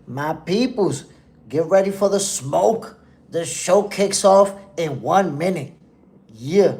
My peoples, get ready for the smoke. The show kicks off in 1 minute. Yeah.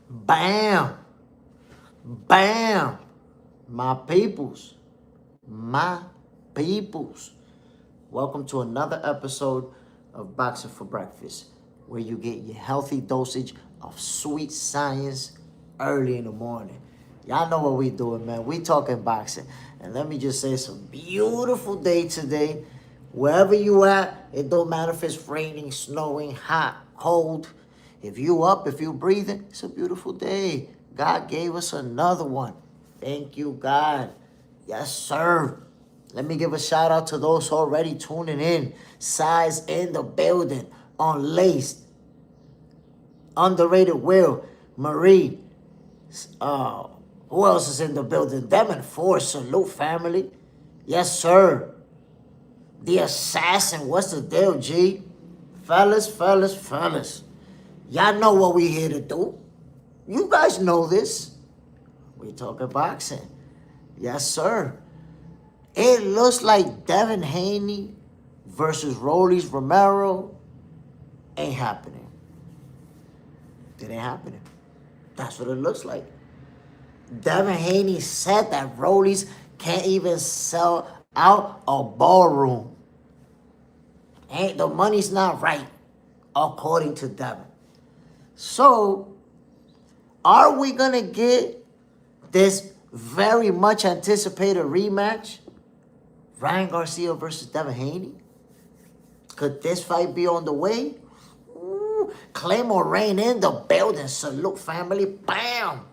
Bam. Bam. My peoples. My peoples. Welcome to another episode of Boxing for Breakfast, where you get your healthy dosage of sweet science early in the morning. Y'all know what we doing, man. We talking boxing. And let me just say, it's a beautiful day today. Wherever you at, it don't matter if it's raining, snowing, hot, cold. If you up, if you breathing, it's a beautiful day. God gave us another one. Thank you, God. Yes, sir. Let me give a shout out to those already tuning in. Size in the building. Unlaced. Underrated Will. Marie. Who else is in the building? Them and four. Salute, family. Yes, sir. The assassin. What's the deal, G? Fellas. Y'all know what we here to do. You guys know this. We talking boxing. Yes, sir. It looks like Devin Haney versus Rollies Romero ain't happening. It ain't happening. That's what it looks like. Devin Haney said that Rollies can't even sell out a ballroom. The money's not right, according to Devin. So, are we gonna get this very much anticipated rematch? Ryan Garcia versus Devin Haney? Could this fight be on the way? Ooh, Claymore Rain in the building. Salute, family. Bam!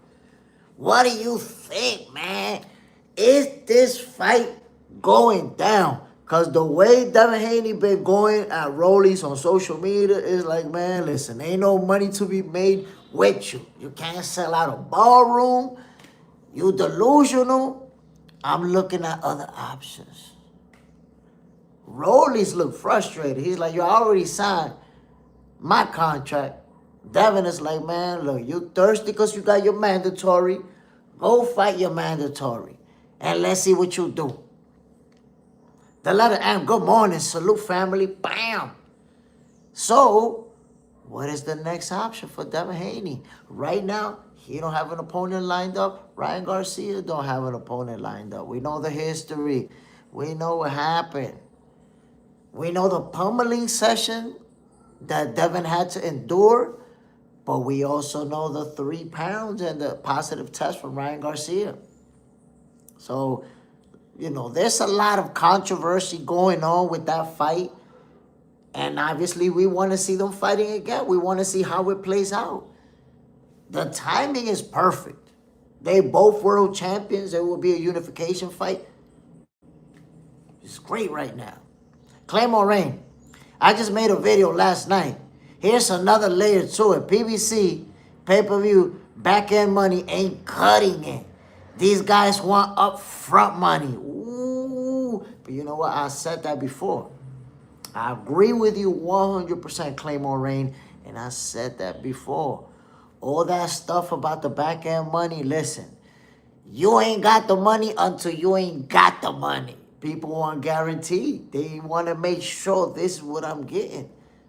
What do you think, man? Is this fight going down? Because the way Devin Haney been going at Rollies on social media is like, man, listen, ain't no money to be made with you. You can't sell out a ballroom. You delusional. I'm looking at other options. Rollies look frustrated. He's like, you already signed my contract. Devin is like, man, look, you thirsty because you got your mandatory. Go fight your mandatory. And let's see what you do. The letter M, good morning, salute family, bam. So, what is the next option for Devin Haney? Right now, he don't have an opponent lined up. Ryan Garcia don't have an opponent lined up. We know the history. We know what happened. We know the pummeling session that Devin had to endure, but we also know the 3 pounds and the positive test from Ryan Garcia. So, there's a lot of controversy going on with that fight. And obviously, we want to see them fighting again. We want to see how it plays out. The timing is perfect. They both world champions. There will be a unification fight. It's great right now. Claymore Rain. I just made a video last night. Here's another layer to it. PBC, pay-per-view, back-end money ain't cutting it. These guys want upfront money. Ooh. But you know what? I said that before. I agree with you 100%, Claymore Rain. And I said that before. All that stuff about the back-end money, listen. You ain't got the money until you ain't got the money. People want guarantee. They want to make sure this is what I'm getting.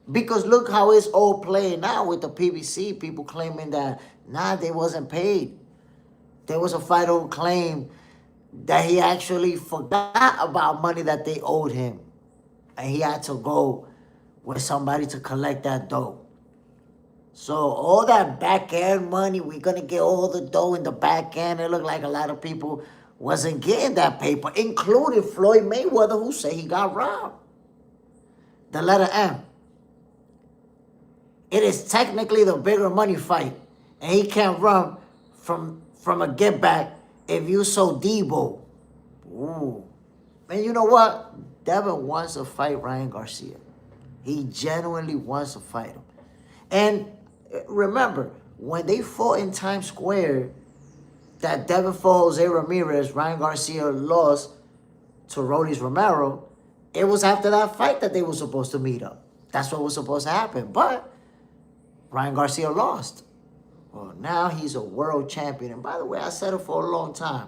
Because look how it's all playing now with the PBC. People claiming that, nah, they wasn't paid. There was a fighter who claimed that he actually forgot about money that they owed him. And he had to go with somebody to collect that dough. So all that back end money, we're going to get all the dough in the back end. It looked like a lot of people wasn't getting that paper, including Floyd Mayweather, who said he got robbed. The letter M. It is technically the bigger money fight. And he can't run from a get back if you so Debo. Ooh. And you know what? Devin wants to fight Ryan Garcia. He genuinely wants to fight him. And remember, when they fought in Times Square, that Devin fought Jose Ramirez, Ryan Garcia lost to Rolis Romero, it was after that fight that they were supposed to meet up. That's what was supposed to happen. But Ryan Garcia lost. Well, now he's a world champion. And by the way, I said it for a long time.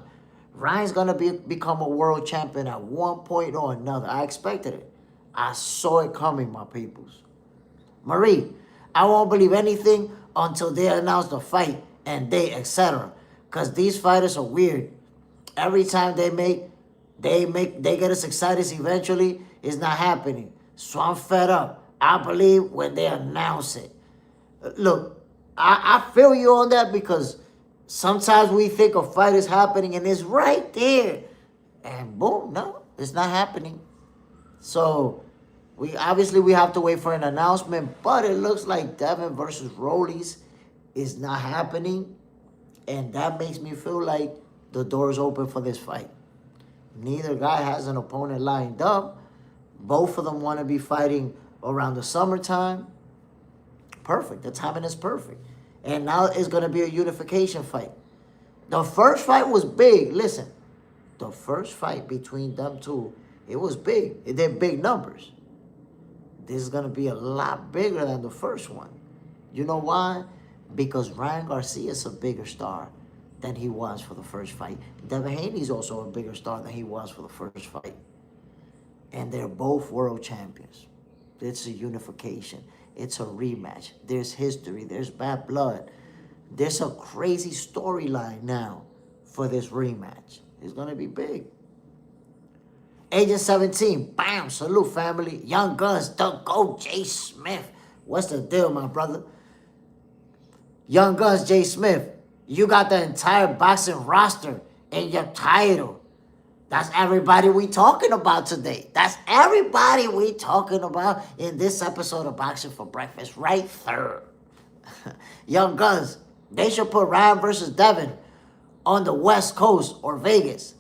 Ryan's going to become a world champion at one point or another. I expected it. I saw it coming, my peoples. Marie, I won't believe anything until they announce the fight and date, etc. Because these fighters are weird. Every time they get us excited eventually, it's not happening. So I'm fed up. I believe when they announce it. Look, I feel you on that because sometimes we think a fight is happening and it's right there. And boom, no, it's not happening. So we have to wait for an announcement, but it looks like Devin versus Rollies is not happening. And that makes me feel like the door is open for this fight. Neither guy has an opponent lined up. Both of them want to be fighting around the summertime. Perfect. The timing is perfect. And now it's going to be a unification fight. The first fight was big. Listen, the first fight between them two, it was big. It did big numbers. This is going to be a lot bigger than the first one. You know why? Because Ryan Garcia is a bigger star than he was for the first fight. Devin Haney is also a bigger star than he was for the first fight. And they're both world champions. It's a unification. It's a rematch. There's history. There's bad blood. There's a crazy storyline now for this rematch. It's going to be big. Agent 17, bam, salute family. Young Guns, don't go, Jay Smith. What's the deal, my brother? Young Guns, Jay Smith. You got the entire boxing roster in your title. That's everybody we talking about today. That's everybody we talking about in this episode of Boxing for Breakfast right there. Young Guns, they should put Ryan versus Devin on the West Coast or Vegas.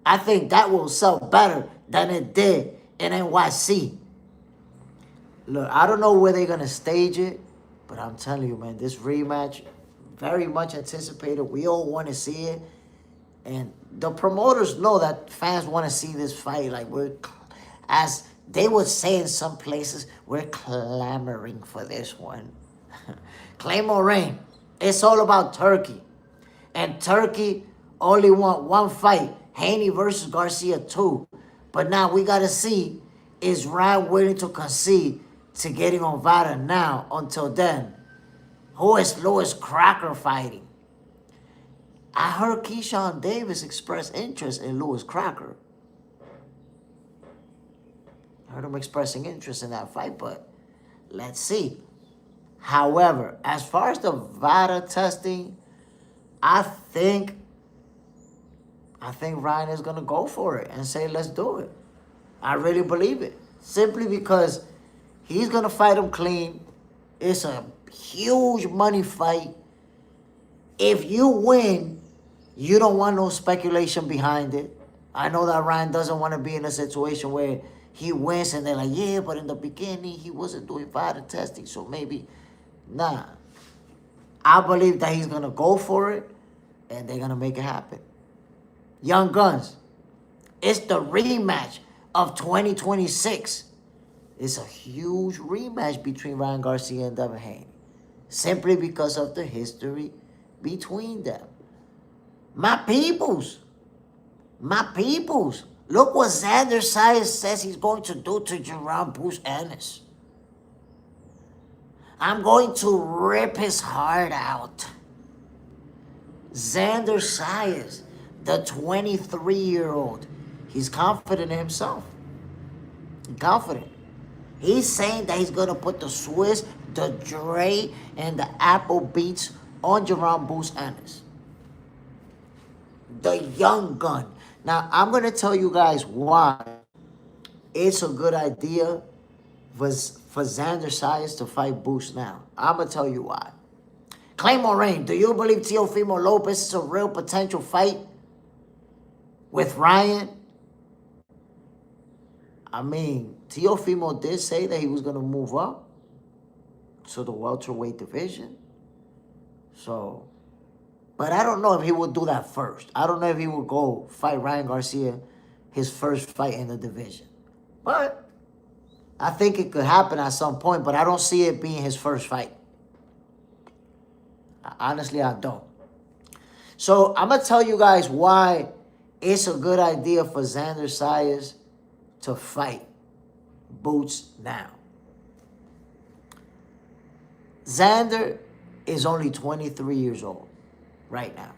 I think that will sell better than it did in NYC. Look, I don't know where they're going to stage it, but I'm telling you, man, this rematch, very much anticipated. We all want to see it. And the promoters know that fans want to see this fight. Like, as they would say in some places, we're clamoring for this one. Claim or reign. It's all about Turkey. And Turkey only want one fight. Haney versus Garcia 2. But now we got to see, is Ryan willing to concede to getting on VADA now? Until then, who is Lewis Crocker fighting? I heard Keyshawn Davis express interest in Lewis Crocker. I heard him expressing interest in that fight, but let's see. However, as far as the VADA testing, I think Ryan is going to go for it and say, let's do it. I really believe it. Simply because he's going to fight him clean. It's a huge money fight. If you win, you don't want no speculation behind it. I know that Ryan doesn't want to be in a situation where he wins and they're like, yeah, but in the beginning he wasn't doing VADA testing, so maybe, nah. I believe that he's going to go for it and they're going to make it happen. Young Guns, it's the rematch of 2026. It's a huge rematch between Ryan Garcia and Devin Haney, simply because of the history between them. My peoples. My peoples. Look what Zayas says he's going to do to Jerome Bruce Ennis. I'm going to rip his heart out. Zayas, the 23-year-old, he's confident in himself. Confident. He's saying that he's going to put the Swiss, the Dre, and the Apple beats on Jerome Bruce Ennis. The young gun. Now, I'm going to tell you guys why it's a good idea for Zayas to fight Boots now. I'm going to tell you why. Claymore Rain, do you believe Teofimo Lopez is a real potential fight with Ryan? I mean, Teofimo did say that he was going to move up to the welterweight division. So, but I don't know if he would do that first. I don't know if he would go fight Ryan Garcia, his first fight in the division. But I think it could happen at some point, but I don't see it being his first fight. Honestly, I don't. So I'm going to tell you guys why it's a good idea for Zayas to fight Boots now. Xander is only 23 years old right now.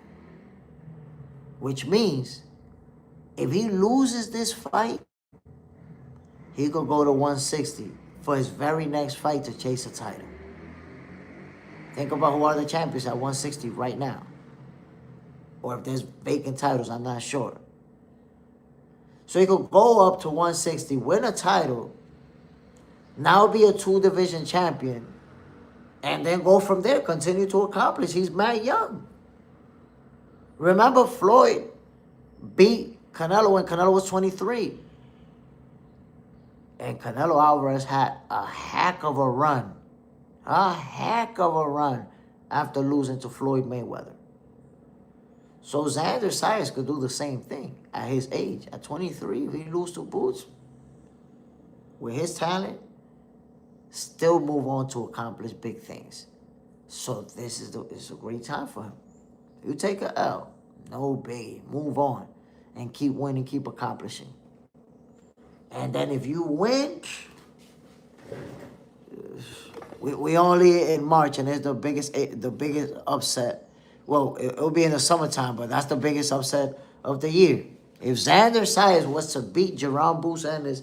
Which means if he loses this fight, he could go to 160 for his very next fight to chase a title. Think about who are the champions at 160 right now. Or if there's vacant titles, I'm not sure. So he could go up to 160, win a title, now be a 2-division champion, and then go from there, continue to accomplish. He's mad young. Remember, Floyd beat Canelo when Canelo was 23. And Canelo Alvarez had a heck of a run. A heck of a run after losing to Floyd Mayweather. So Zayas could do the same thing at his age. At 23, if he loses to Boots, with his talent, still move on to accomplish big things. So it's a great time for him. You take a L, no big, move on, and keep winning, keep accomplishing. And then if you win, we only in March, and it's the biggest upset. Well, it'll be in the summertime, but that's the biggest upset of the year. If Zayas was to beat Jerome Bruce Ennis,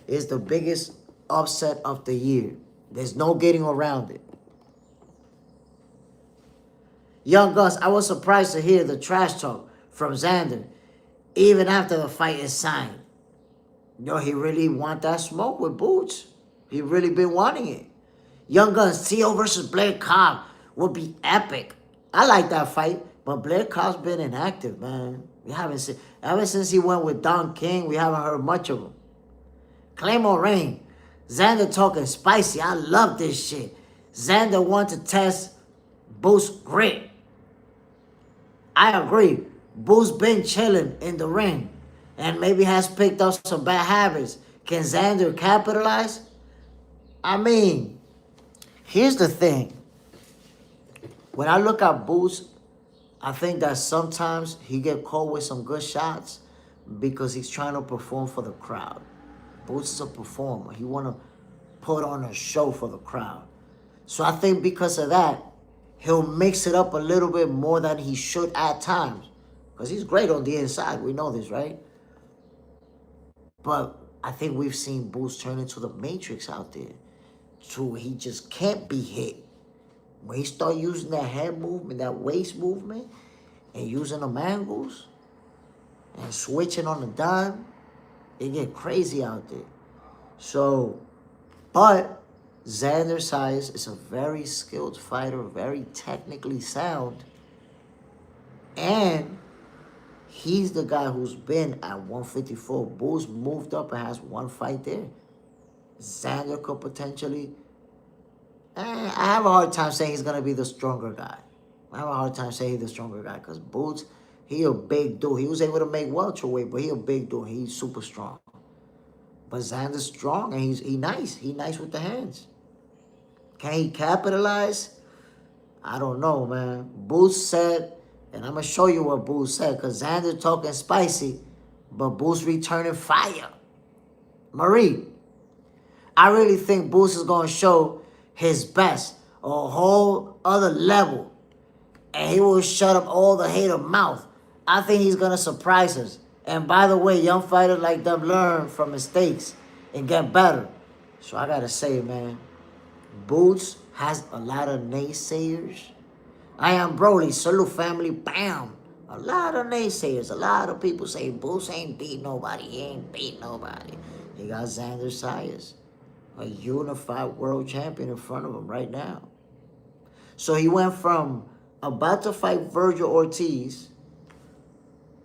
it's the biggest upset of the year. There's no getting around it. Young Guns, I was surprised to hear the trash talk from Xander, even after the fight is signed. Yo, he really want that smoke with Boots. He really been wanting it. Young Guns, T.O. versus Blair Cobb would be epic. I like that fight, but Blair Cobb's been inactive, man. We haven't seen, ever since he went with Don King, we haven't heard much of him. Claymore Rain, Xander talking spicy. I love this shit. Xander wants to test Boots' grit. I agree. Boots been chilling in the ring and maybe has picked up some bad habits. Can Xander capitalize? I mean, here's the thing. When I look at Boots, I think that sometimes he get caught with some good shots because he's trying to perform for the crowd. Boots is a performer. He want to put on a show for the crowd. So I think because of that, he'll mix it up a little bit more than he should at times. Because he's great on the inside. We know this, right? But I think we've seen Boots turn into the Matrix out there. So he just can't be hit. When he start using that head movement, that waist movement, and using the angles, and switching on the dime, it get crazy out there. So, but Zayas is a very skilled fighter, very technically sound, and he's the guy who's been at 154. Boots moved up and has one fight there. Xander could potentially... I have a hard time saying he's going to be the stronger guy. I have a hard time saying he's the stronger guy because Boots, he a big dude. He was able to make welterweight, but he a big dude. He's super strong. But Xander's strong and he nice. He nice with the hands. Can he capitalize? I don't know, man. Boots said And I'm going to show you what Boots said, because Xander talking spicy, but Boots returning fire. Marie, I really think Boots is going to show his best, a whole other level. And he will shut up all the hater mouth. I think he's going to surprise us. And by the way, young fighters like them learn from mistakes and get better. So I got to say, man, Boots has a lot of naysayers. I am Broly, salute family, bam. A lot of naysayers. A lot of people say Boots ain't beat nobody. He ain't beat nobody. He got Xander Zayas, a unified world champion in front of him right now. So he went from about to fight Virgil Ortiz,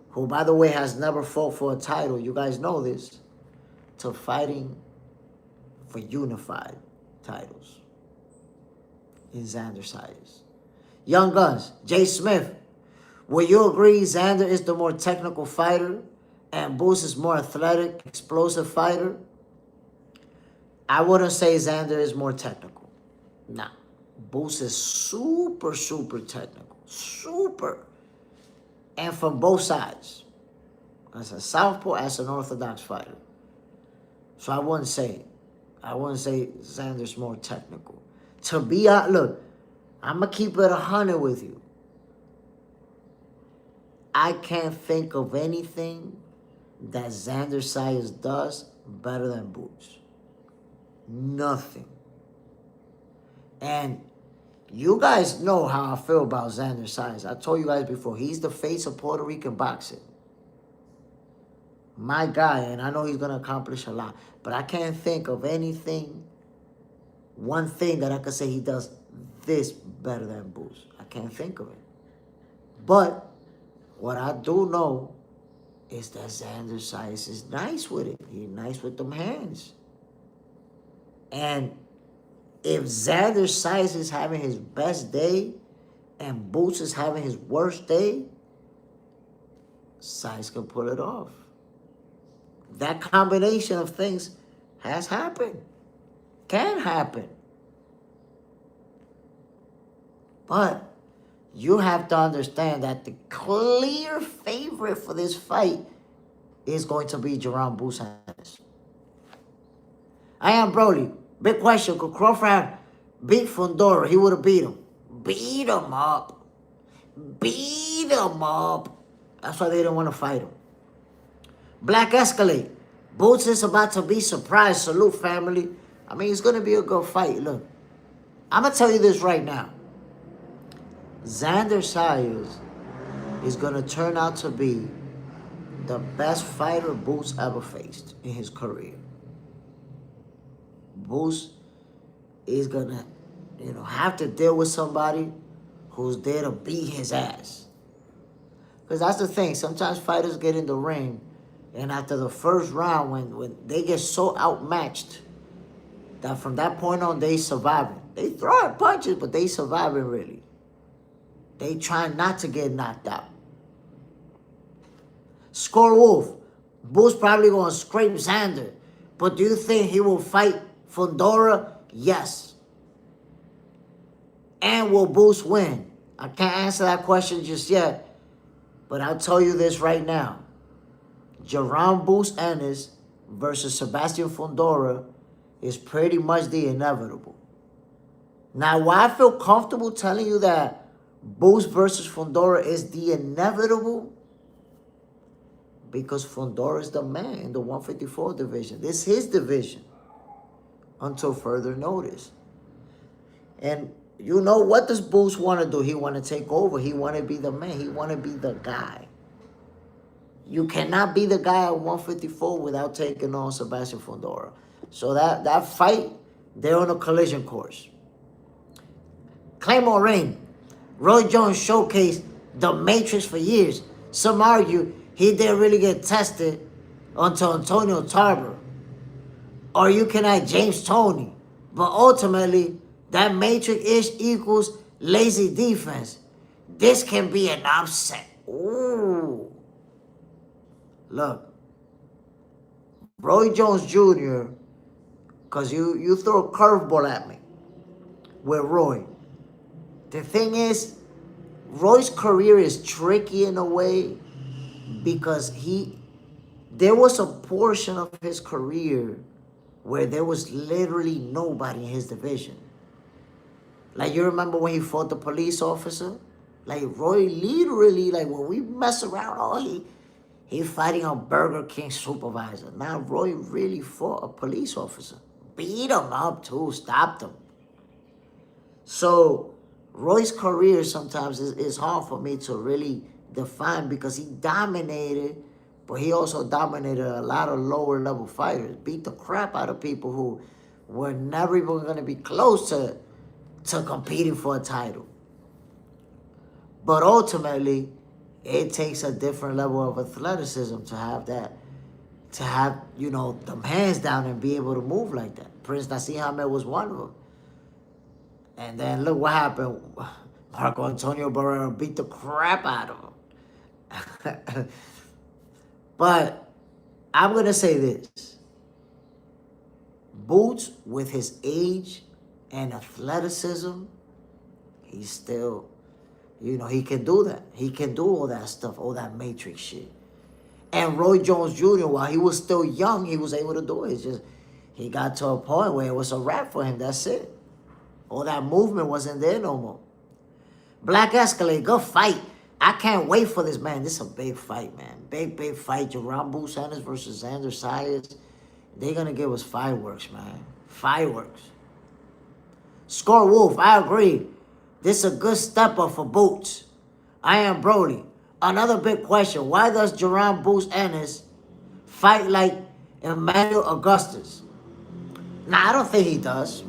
who, by the way, has never fought for a title. You guys know this. To fighting for unified titles in Xander Zayas. Young Guns, Jay Smith. Will you agree Xander is the more technical fighter and Boots is more athletic, explosive fighter? I wouldn't say Xander is more technical. Nah. Boots is super, super technical. Super. And from both sides. As a southpaw, as an orthodox fighter. So I wouldn't say Xander's more technical. To be honest, look, I'm going to keep it 100 with you. I can't think of anything that Xander Zayas does better than Boots. Nothing. And you guys know how I feel about Xander Zayas. I told you guys before, he's the face of Puerto Rican boxing. My guy, and I know he's going to accomplish a lot. But I can't think of anything, one thing that I could say he does this better than Boots. I can't think of it. But what I do know is that Xander Zayas is nice with it. He's nice with them hands. And if Xander Zayas is having his best day and Boots is having his worst day, Zayas can pull it off. That combination of things has happened. Can happen. But you have to understand that the clear favorite for this fight is going to be Jerome Boots. I am Broly. Big question. Could Crawford have beat Fondora? He would have beat him. Beat him up. Beat him up. That's why they didn't want to fight him. Black Escalade. Boots is about to be surprised. Salute, family. I mean, it's going to be a good fight. Look, I'm going to tell you this right now. Xander Zayas is going to turn out to be the best fighter Boots ever faced in his career. Boots is going to, have to deal with somebody who's there to beat his ass. Because that's the thing. Sometimes fighters get in the ring, and after the first round, when they get so outmatched, that from that point on, they surviving. They throwing punches, but they surviving really. They trying not to get knocked out. Score Wolf. Boots probably going to scrape Xander. But do you think he will fight Fondora? Yes. And will Boots win? I can't answer that question just yet. But I'll tell you this right now. Jerome Boots Ennis versus Sebastian Fondora is pretty much the inevitable. Now, why I feel comfortable telling you that Boots versus Fondora is the inevitable? Because Fondora is the man in the 154 division. This is his division until further notice. And you know, what does Boots want to do? He want to take over. He want to be the man. He want to be the guy. You cannot be the guy at 154 without taking on Sebastian Fondora. So that fight, they're on a collision course. Claymore Ring. Roy Jones showcased the Matrix for years. Some argue he didn't really get tested until Antonio Tarver. Or you can add James Toney. But ultimately, that Matrix-ish equals lazy defense. This can be an upset. Ooh. Look. Roy Jones Jr., because you throw a curveball at me with Roy. The thing is, Roy's career is tricky in a way because there was a portion of his career where there was literally nobody in his division. Like, you remember when he fought the police officer? Like, Roy literally, like, when we mess around, he fighting a Burger King supervisor. Now, Roy really fought a police officer. Beat him up, too. Stopped him. So, Roy's career sometimes is hard for me to really define because he dominated, but he also dominated a lot of lower level fighters. Beat the crap out of people who were never even going to be close to competing for a title. But ultimately, it takes a different level of athleticism to have them hands down and be able to move like that. Prince Nassim Hamed was one of them. And then look what happened. Marco Antonio Barrera beat the crap out of him. But I'm going to say this. Boots, with his age and athleticism, he's still, he can do that. He can do all that stuff, all that matrix shit. And Roy Jones Jr., while he was still young, he was able to do it. It's just, he got to a point where it was a wrap for him. That's it. All that movement wasn't there no more. Black Escalade, good fight. I can't wait for this, man. This is a big fight, man. Big fight. Jerome Boots Ennis versus Xander Zayas. They're going to give us fireworks, man. Fireworks. Score Wolf, I agree. This is a good step up for Boots. I am Brody. Another big question. Why does Jerome Boots Ennis fight like Emmanuel Augustus? Nah, I don't think he does.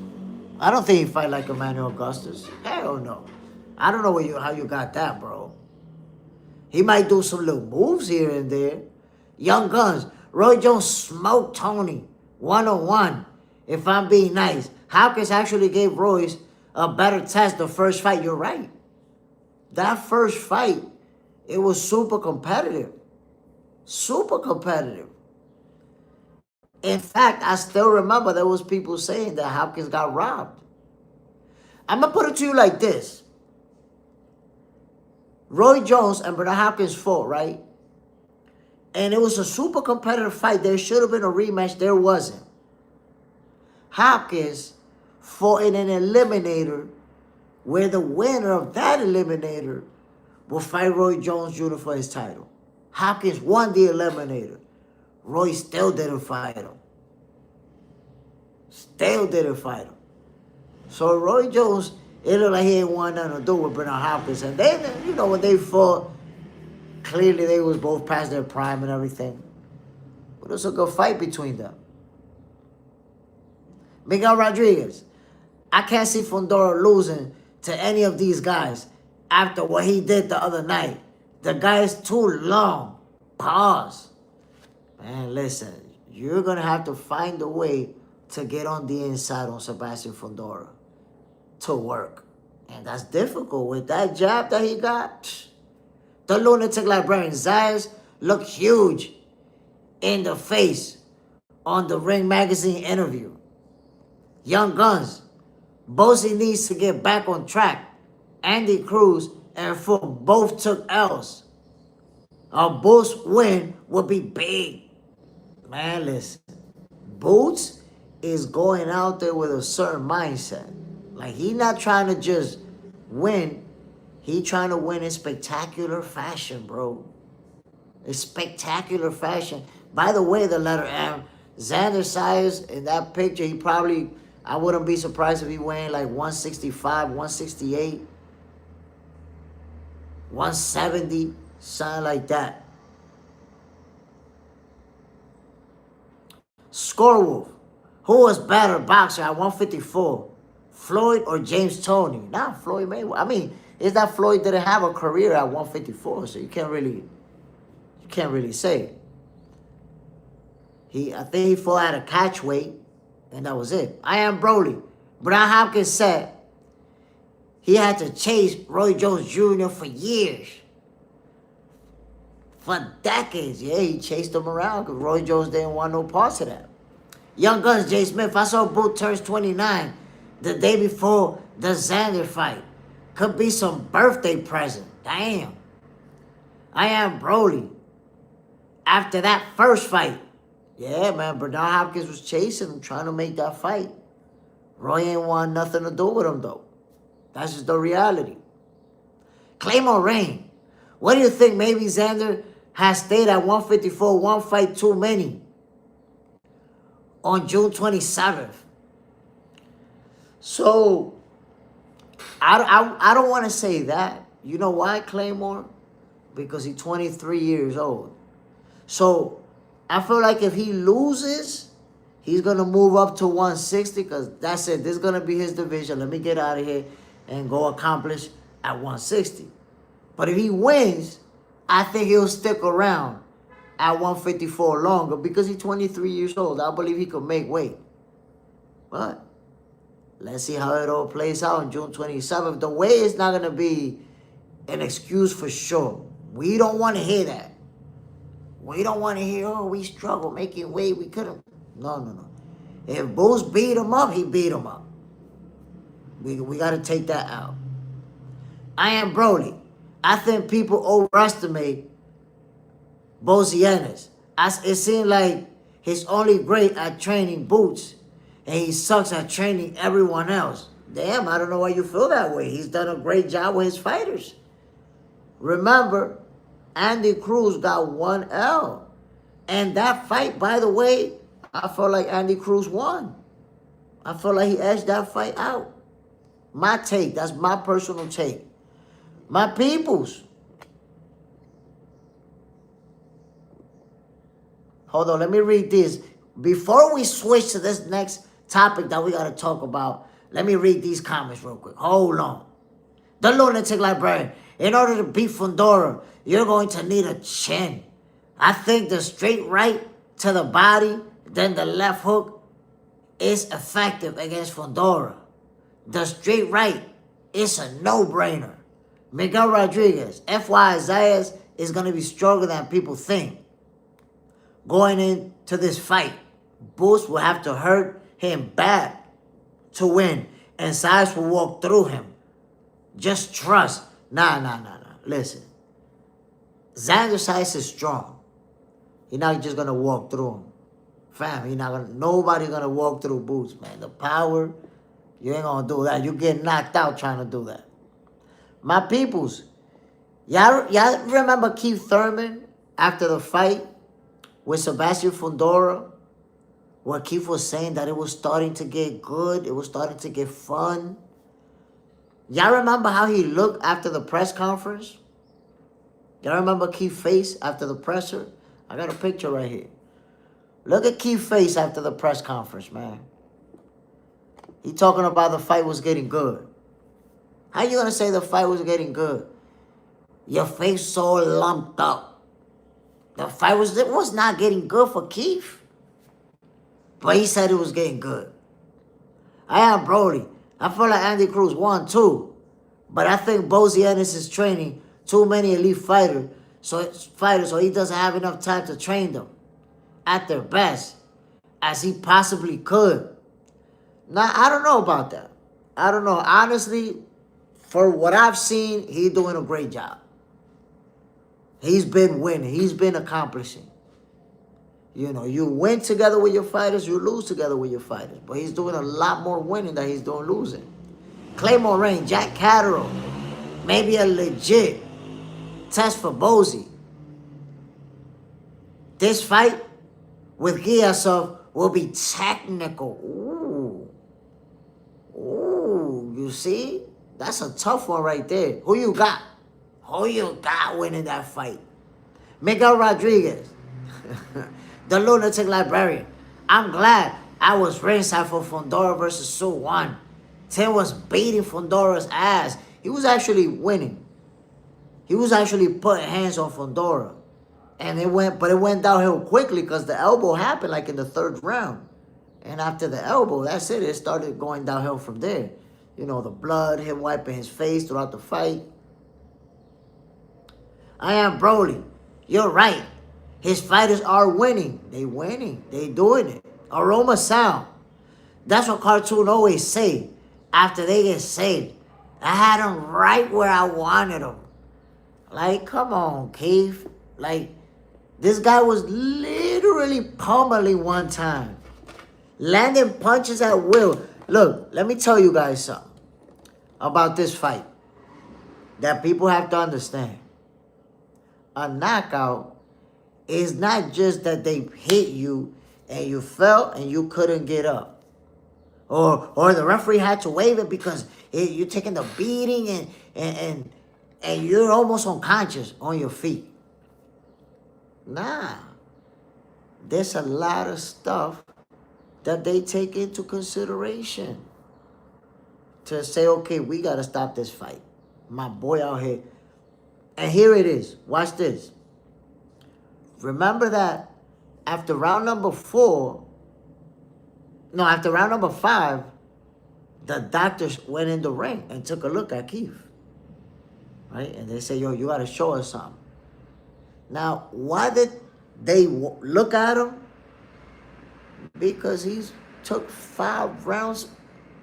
I don't think he fight like Emmanuel Augustus. Hell no. I don't know how you got that, bro. He might do some little moves here and there. Young Guns. Roy Jones smoked Tony 1-on-1. If I'm being nice. Hopkins actually gave Royce a better test the first fight. You're right. That first fight, it was super competitive. Super competitive. In fact, I still remember there was people saying that Hopkins got robbed. I'm going to put it to you like this. Roy Jones and Bernard Hopkins fought, right? And it was a super competitive fight. There should have been a rematch. There wasn't. Hopkins fought in an eliminator where the winner of that eliminator will fight Roy Jones Jr. for his title. Hopkins won the eliminator. Roy still didn't fight him. Still didn't fight him. So Roy Jones, it looked like he ain't want nothing to do with Bernard Hopkins. And then, when they fought, clearly they was both past their prime and everything. But it was a good fight between them. Miguel Rodriguez. I can't see Fondora losing to any of these guys after what he did the other night. The guy is too long. Pause. Man, listen. You're going to have to find a way to get on the inside on Sebastian Fondora to work. And that's difficult with that jab that he got. The lunatic librarian Zayas looked huge in the face on the Ring Magazine interview. Young Guns. Bozy needs to get back on track. Andy Cruz and Fulton both took L's. A Boots win would be big. Man, listen. Boots is going out there with a certain mindset. Like, he not trying to just win. He trying to win in spectacular fashion, bro. In spectacular fashion. By the way, the letter M, Xander Zayas, in that picture, he probably, I wouldn't be surprised if he weighing like 165, 168, 170, something like that. Scorewolf. Who was better boxer at 154? Floyd or James Toney? Not Floyd Mayweather. I mean, it's that Floyd didn't have a career at 154, so you can't really say. I think he fought at a catch weight, and that was it. I am Broly. Brian Hopkins said he had to chase Roy Jones Jr. for years. For decades. Yeah, he chased him around because Roy Jones didn't want no parts of that. Young Guns, Jay Smith. I saw Boot turns 29 the day before the Xander fight. Could be some birthday present. Damn. I am Broly. After that first fight. Yeah, man, Bernard Hopkins was chasing him, trying to make that fight. Roy ain't want nothing to do with him, though. That's just the reality. Claymore Rain. What do you think? Maybe Xander has stayed at 154, one fight too many on June 27th. So, I don't want to say that. You know why, Claymore? Because he's 23 years old. So, I feel like if he loses, he's going to move up to 160 because that's it. This is going to be his division. Let me get out of here and go accomplish at 160. But if he wins, I think he'll stick around at 154 longer because he's 23 years old. I believe he could make weight. But let's see how it all plays out on June 27th. The weight is not going to be an excuse for sure. We don't want to hear that. We don't want to hear, oh, we struggle making weight. We couldn't. No. If Boots beat him up, he beat him up. We got to take that out. I am Broly. I think people overestimate Ennis. It seems like he's only great at training Boots, and he sucks at training everyone else. Damn, I don't know why you feel that way. He's done a great job with his fighters. Remember, Andy Cruz got 1 L. And that fight, by the way, I felt like Andy Cruz won. I felt like he edged that fight out. My take. That's my personal take. My peoples. Hold on, let me read this. Before we switch to this next topic that we got to talk about, let me read these comments real quick. Hold on. The Lunatic Librarian. In order to beat Fondora, you're going to need a chin. I think the straight right to the body, then the left hook is effective against Fondora. The straight right is a no-brainer. Miguel Rodriguez, FY Zayas is going to be stronger than people think. Going into this fight, Boost will have to hurt him bad to win, and Zayas will walk through him. Just trust. Nah. Listen. Xander Zayas is strong. He's not just going to walk through him. Fam, nobody's going to walk through Boots, man. The power, you ain't going to do that. You get knocked out trying to do that. My peoples, y'all remember Keef Thurman after the fight with Sebastian Fondora? Where Keef was saying that it was starting to get good. It was starting to get fun. Y'all remember how he looked after the press conference? Y'all remember Keef's face after the presser? I got a picture right here. Look at Keef's face after the press conference, man. He talking about the fight was getting good. How you gonna say the fight was getting good? Your face so lumped up. The fight was not getting good for Keef. But he said it was getting good. I am Brody. I feel like Andy Cruz won too. But I think Ennis is training too many elite fighters, so he doesn't have enough time to train them at their best as he possibly could. Now, I don't know about that. I don't know. Honestly, for what I've seen, he's doing a great job. He's been winning. He's been accomplishing. You know, you win together with your fighters, you lose together with your fighters. But he's doing a lot more winning than he's doing losing. Claymore Rain, Jack Catterall, maybe a legit test for Bozy. This fight with Giasov will be technical. Ooh, you see? That's a tough one right there. Who you got? Who you got winning that fight? Miguel Rodriguez, the Lunatic Librarian. I'm glad I was ringside for Fondora versus Su 1. Tim was beating Fondora's ass. He was actually winning. He was actually putting hands on Fondora. And it went downhill quickly because the elbow happened like in the 3rd round. And after the elbow, that's it. It started going downhill from there. You know, the blood, him wiping his face throughout the fight. I am Broly. You're right. His fighters are winning. They winning. They doing it. Aroma sound. That's what cartoon always say after they get saved. I had him right where I wanted him. Like, come on, Keef. Like, this guy was literally pummeling one time. Landing punches at will. Look, let me tell you guys something about this fight that people have to understand. A knockout is not just that they hit you and you fell and you couldn't get up. Or the referee had to waive it because you're taking the beating and you're almost unconscious on your feet. Nah. There's a lot of stuff that they take into consideration to say, okay, we got to stop this fight. My boy out here. And here it is. Watch this. Remember that after round number 5, the doctors went in the ring and took a look at Keef. Right? And they said, yo, you got to show us something. Now, why did they look at him? Because he's took 5 rounds,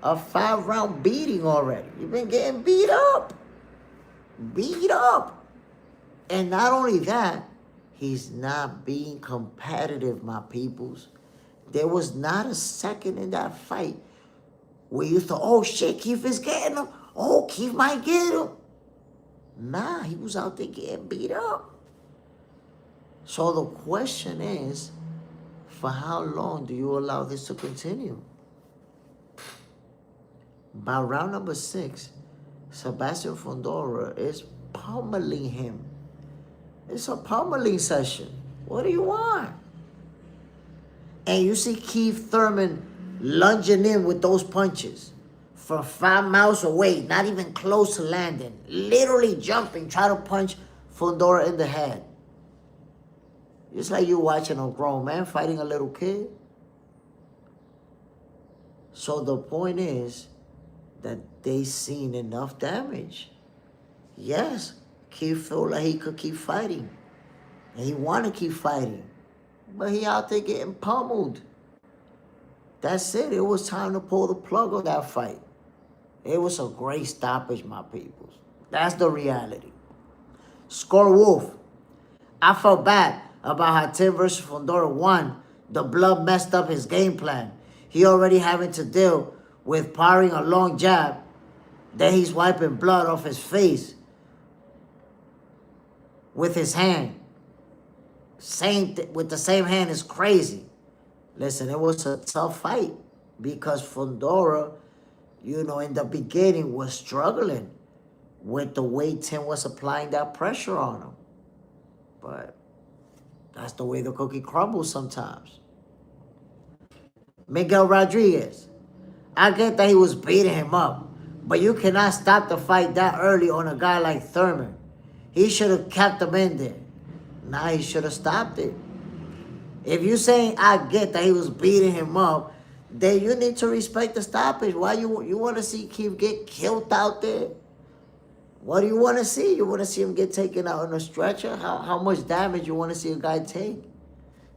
a 5-round beating already. You've been getting beat up. And not only that, he's not being competitive, my peoples. There was not a second in that fight where you thought, oh shit, Keef is getting him. Oh, Keef might get him. Nah, he was out there getting beat up. So the question is, for how long do you allow this to continue? By round number 6, Sebastian Fondora is pummeling him. It's a pummeling session. What do you want? And you see Keef Thurman lunging in with those punches from 5 miles away, not even close to landing, literally jumping, try to punch Fondora in the head. Just like you watching a grown man fighting a little kid. So the point is that they seen enough damage. Yes, Keef felt like he could keep fighting. And he want to keep fighting. But he out there getting pummeled. That's it. It was time to pull the plug on that fight. It was a great stoppage, my peoples. That's the reality. Score Wolf. I felt bad about how Tim versus Fondora won. The blood messed up his game plan. He already having to deal with parrying a long jab. Then he's wiping blood off his face with his hand. With the same hand is crazy. Listen, it was a tough fight because Fondora, in the beginning was struggling with the way Tim was applying that pressure on him. But that's the way the cookie crumbles sometimes. Miguel Rodriguez. I get that he was beating him up, but you cannot stop the fight that early on a guy like Thurman. He should have kept him in there. Nah, he should have stopped it. If you're saying I get that he was beating him up, then you need to respect the stoppage. Why you want to see Keef get killed out there? What do you want to see? You want to see him get taken out on a stretcher? How much damage you want to see a guy take?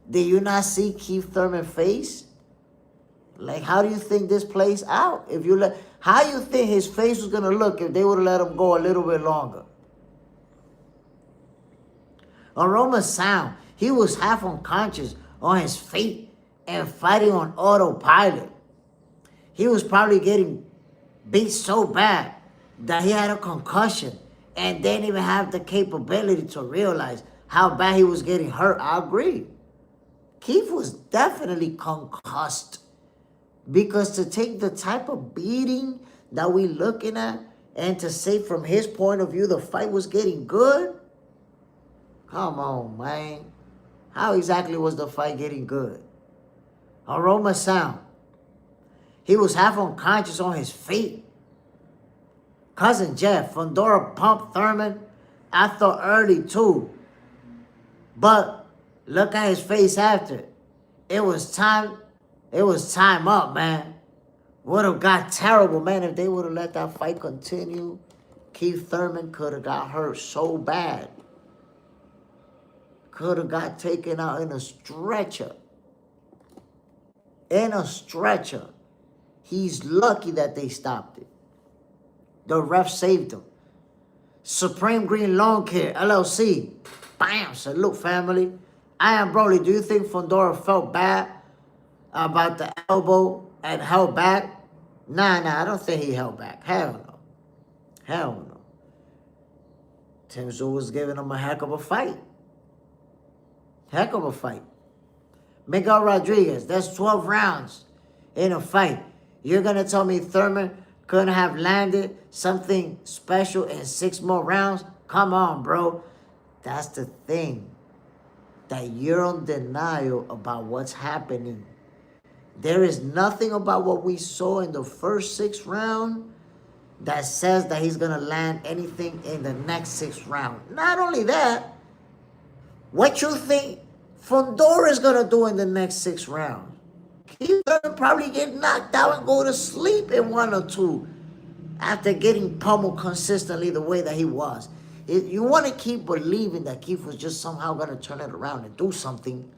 Did you not see Keef Thurman face? Like, how do you think this plays out? How do you think his face was going to look if they would have let him go a little bit longer? Aroma Sound, he was half unconscious on his feet and fighting on autopilot. He was probably getting beat so bad that he had a concussion and didn't even have the capability to realize how bad he was getting hurt. I agree. Keef was definitely concussed because to take the type of beating that we looking at and to say from his point of view the fight was getting good, come on, man. How exactly was the fight getting good? Aroma Sound. He was half unconscious on his feet. Cousin Jeff, Fondora pumped Thurman. I thought early too. But look at his face after. It was time up, man. Would have got terrible, man, if they would have let that fight continue. Keef Thurman could have got hurt so bad. Could have got taken out in a stretcher. He's lucky that they stopped it. The ref saved him. Supreme Green Lawn Care, LLC. Bam! Salute, family. I am Broly. Do you think Fondora felt bad about the elbow and held back? Nah, I don't think he held back. Hell no. Hell no. Tim Tszyu was giving him a heck of a fight. Heck of a fight. Miguel Rodriguez, that's 12 rounds in a fight. You're going to tell me Thurman couldn't have landed something special in 6 more rounds? Come on, bro. That's the thing. That you're in denial about what's happening. There is nothing about what we saw in the first 6 rounds that says that he's going to land anything in the next 6 rounds. Not only that, what you think Fondora is going to do in the next 6 rounds? He's going to probably get knocked out and go to sleep in 1 or 2 after getting pummeled consistently the way that he was. If you want to keep believing that Keef was just somehow going to turn it around and do something,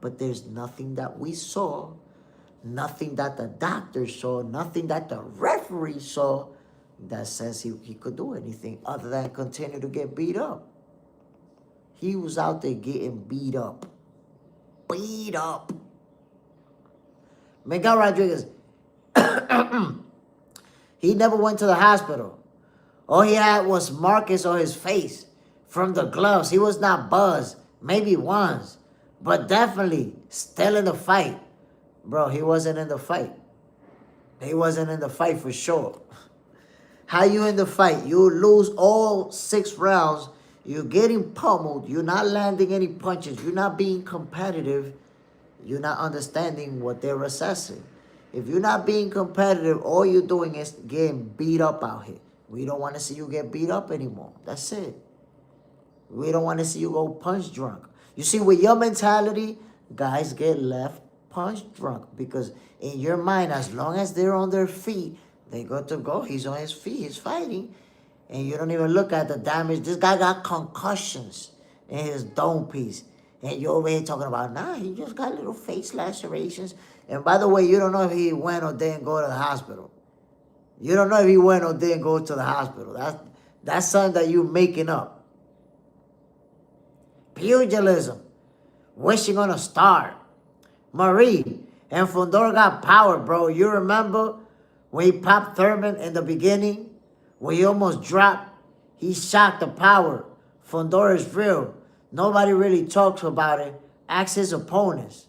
but there's nothing that we saw, nothing that the doctor saw, nothing that the referee saw that says he could do anything other than continue to get beat up. He was out there getting beat up. Beat up. Miguel Rodriguez, he never went to the hospital. All he had was markings on his face from the gloves. He was not buzzed, maybe once, but definitely still in the fight. Bro, he wasn't in the fight. He wasn't in the fight for sure. How you in the fight? You lose all 6 rounds. You're getting pummeled. You're not landing any punches. You're not being competitive. You're not understanding what they're assessing. If you're not being competitive, all you're doing is getting beat up out here. We don't want to see you get beat up anymore. That's it. We don't want to see you go punch drunk. You see, with your mentality, guys get left punch drunk because in your mind, as long as they're on their feet, they got to go. He's on his feet. He's fighting. And you don't even look at the damage. This guy got concussions in his dome piece. And you're over here talking about, nah, he just got little face lacerations. And by the way, you don't know if he went or didn't go to the hospital. You don't know if he went or didn't go to the hospital. That's something that you're making up. Pugilism. Wishing on a star. Marie and Fondora got power, bro. You remember when he popped Thurman in the beginning? When he almost dropped? He shocked the power. Fondora is real. Nobody really talks about it. Ask his opponents.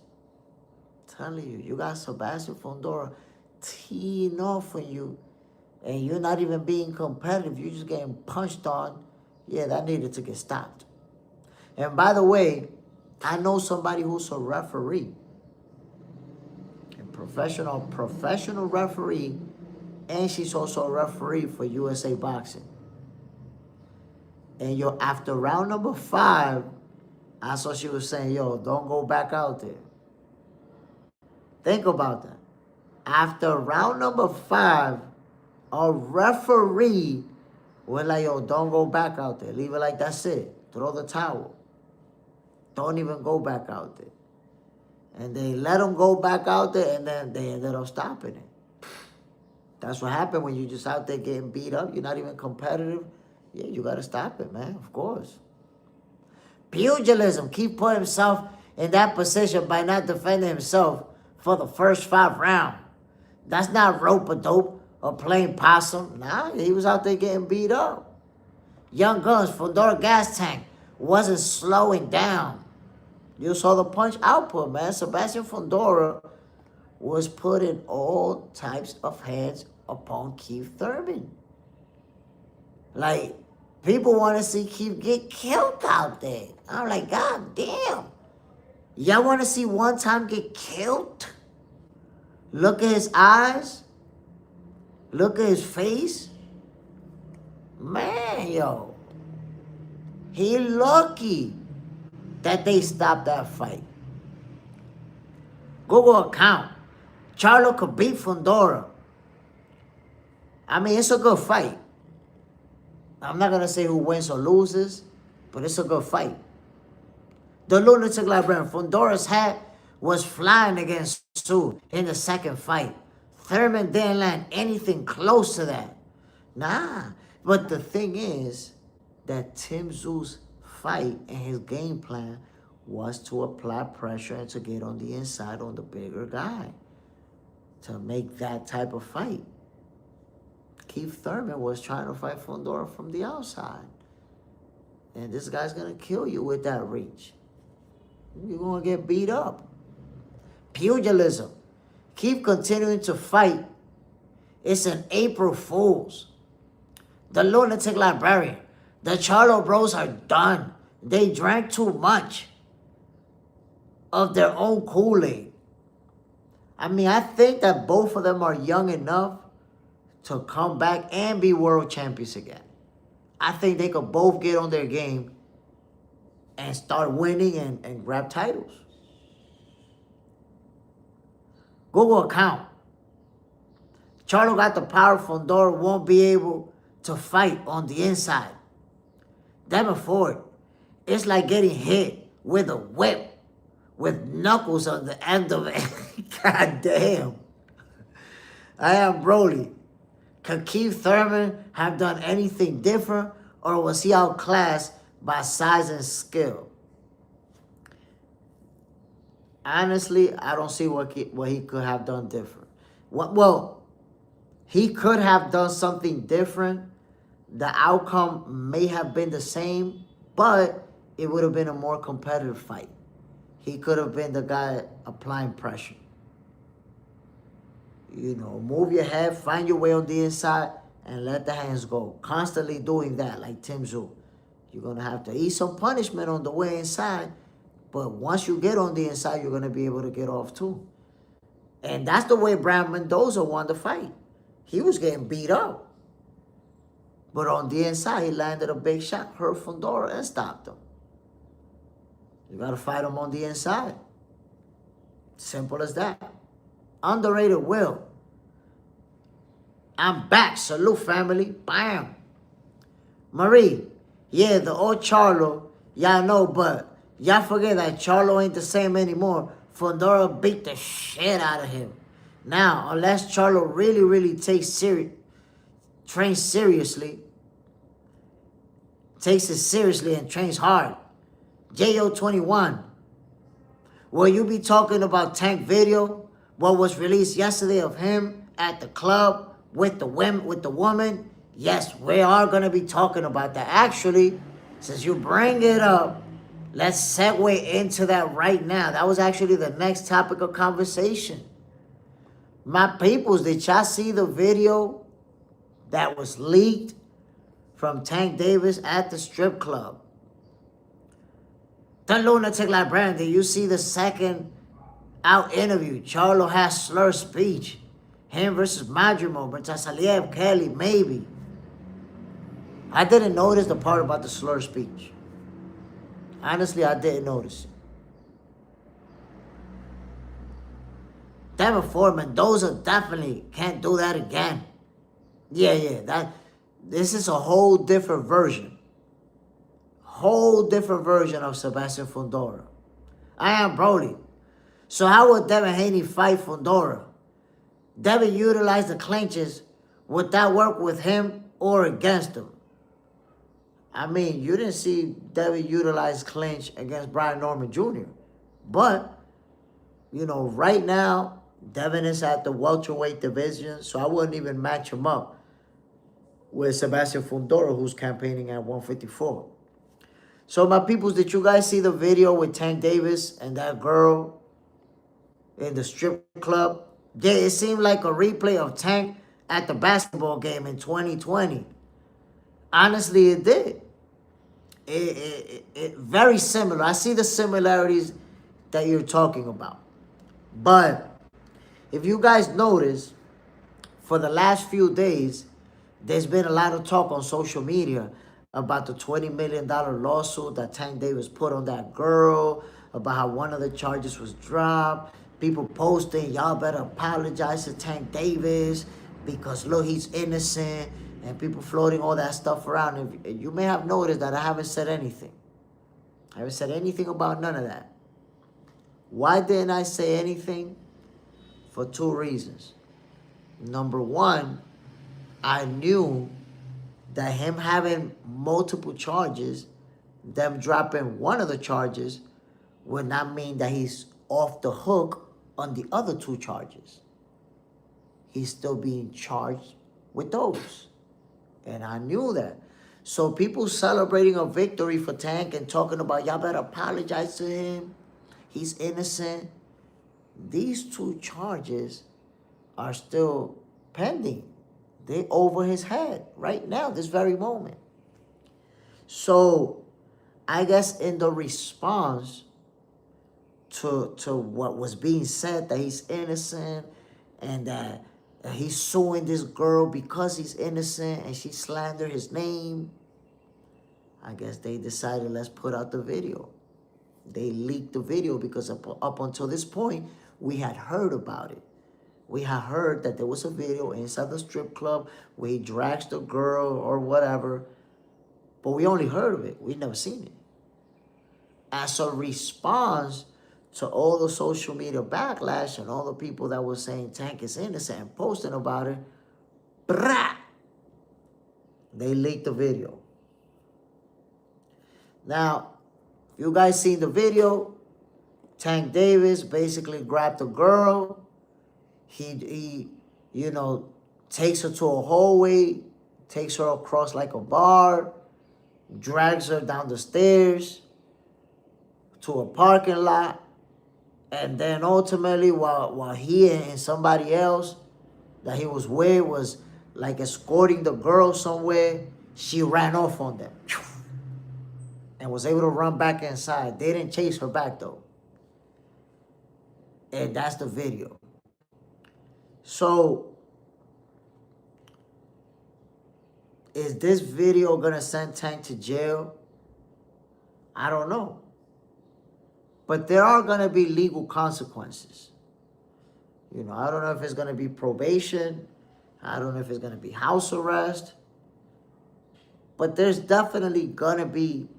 I'm telling you, you got Sebastian Fondora teeing off on you. And you're not even being competitive. You're just getting punched on. Yeah, that needed to get stopped. And by the way, I know somebody who's a referee. A professional referee. And she's also a referee for USA Boxing. And after round number 5, I saw she was saying, yo, don't go back out there. Think about that. After round number 5, a referee was like, yo, don't go back out there. Leave it like that's it. Throw the towel. Don't even go back out there. And they let him go back out there, and then they ended up stopping it. That's what happened when you just out there getting beat up. You're not even competitive. Yeah, you got to stop it, man, of course. Pugilism. Keef put himself in that position by not defending himself for the first 5 rounds. That's not rope-a-dope or playing possum. Nah, he was out there getting beat up. Young Guns, Fondora gas tank wasn't slowing down. You saw the punch output, man. Sebastian Fondora was putting all types of hands upon Keef Thurman. Like, people want to see Keef get killed out there. I'm like, God damn. Y'all want to see one time get killed? Look at his eyes. Look at his face. Man, yo. He lucky that they stopped that fight. Google account. Charlo could beat Fondora. I mean, it's a good fight. I'm not going to say who wins or loses, but it's a good fight. The Lunatic Librarian. Fondora's hat was flying against Tszyu in the second fight. Thurman didn't land anything close to that. Nah. But the thing is that Tim Zoo's fight and his game plan was to apply pressure and to get on the inside on the bigger guy to make that type of fight. Keef Thurman was trying to fight Fondora from the outside. And this guy's going to kill you with that reach. You're going to get beat up. Pugilism. Keep continuing to fight. It's an April Fool's. The lunatic librarian. The Charlo bros are done. They drank too much of their own Kool-Aid. I mean, I think that both of them are young enough to come back and be world champions again. I think they could both get on their game and start winning and grab titles. Google account. Charlo got the power. Fondora won't be able to fight on the inside. Devin Ford, it's like getting hit with a whip with knuckles on the end of it. God damn. I am Broly. Could Keef Thurman have done anything different, or was he outclassed by size and skill? Honestly, I don't see what he could have done different. Well, he could have done something different. The outcome may have been the same, but it would have been a more competitive fight. He could have been the guy applying pressure. You know, move your head, find your way on the inside, and let the hands go. Constantly doing that, like Tim Zoo. You're going to have to eat some punishment on the way inside, but once you get on the inside, you're going to be able to get off too. And that's the way Brad Mendoza won the fight. He was getting beat up. But on the inside, he landed a big shot, hurt Fondora, and stopped him. You got to fight him on the inside. Simple as that. Underrated Will. I'm back. Salute, family. Bam. Marie. Yeah, the old Charlo. Y'all know, but y'all forget that Charlo ain't the same anymore. Fondora beat the shit out of him. Now, unless Charlo really trains seriously, takes it seriously and trains hard. JO21. Will you be talking about Tank video? What was released yesterday of him at the club with the woman? Yes, we are going to be talking about that. Actually, since you bring it up, let's segue into that right now. That was actually the next topic of conversation. My peoples, did y'all see the video that was leaked from Tank Davis at the strip club? The lunatic librarian, did you see the second out interview? Charlo has slurred speech. Him versus Madrimo, Bertasaliev, Kelly, maybe. I didn't notice the part about the slurred speech. Honestly, I didn't notice it. Devin Ford, Mendoza definitely can't do that again. Yeah, this is a whole different version. Whole different version of Sebastian Fondora. I am Broly. So how would Devin Haney fight Fondora? Devin utilized the clinches. Would that work with him or against him? I mean, you didn't see Devin utilize clinch against Brian Norman Jr. But, you know, right now, Devin is at the welterweight division, so I wouldn't even match him up with Sebastian Fondora, who's campaigning at 154. So, my peoples, did you guys see the video with Tank Davis and that girl in the strip club? Yeah, it seemed like a replay of Tank at the basketball game in 2020. Honestly, it did. It very similar. I see the similarities that you're talking about. But if you guys notice, for the last few days, there's been a lot of talk on social media about the $20 million lawsuit that Tank Davis put on that girl, about how one of the charges was dropped. People posting, y'all better apologize to Tank Davis because, look, he's innocent. And people floating all that stuff around. And you may have noticed that I haven't said anything. I haven't said anything about none of that. Why didn't I say anything? For two reasons. Number one, I knew that him having multiple charges, them dropping one of the charges, would not mean that he's off the hook on the other two charges. He's still being charged with those. And I knew that. So people celebrating a victory for Tank and talking about, y'all better apologize to him. He's innocent. These two charges are still pending. They over his head right now, this very moment. So I guess in the response to what was being said, that he's innocent and that he's suing this girl because he's innocent and she slandered his name, I guess they decided, let's put out the video. They leaked the video because up until this point, we had heard about it. We had heard that there was a video inside the strip club where he drags the girl or whatever, but we only heard of it. We never seen it. As a response to all the social media backlash and all the people that were saying Tank is innocent and posting about it, brah, they leaked the video. Now, you guys seen the video, Tank Davis basically grabbed the girl. He takes her to a hallway, takes her across like a bar, drags her down the stairs to a parking lot, and then ultimately while he and somebody else that he was with was like escorting the girl somewhere, she ran off on them and was able to run back inside. They didn't chase her back though. And that's the video. So, is this video gonna send Tank to jail? I don't know. But there are gonna be legal consequences. You know, I don't know if it's gonna be probation. I don't know if it's gonna be house arrest. But there's definitely gonna be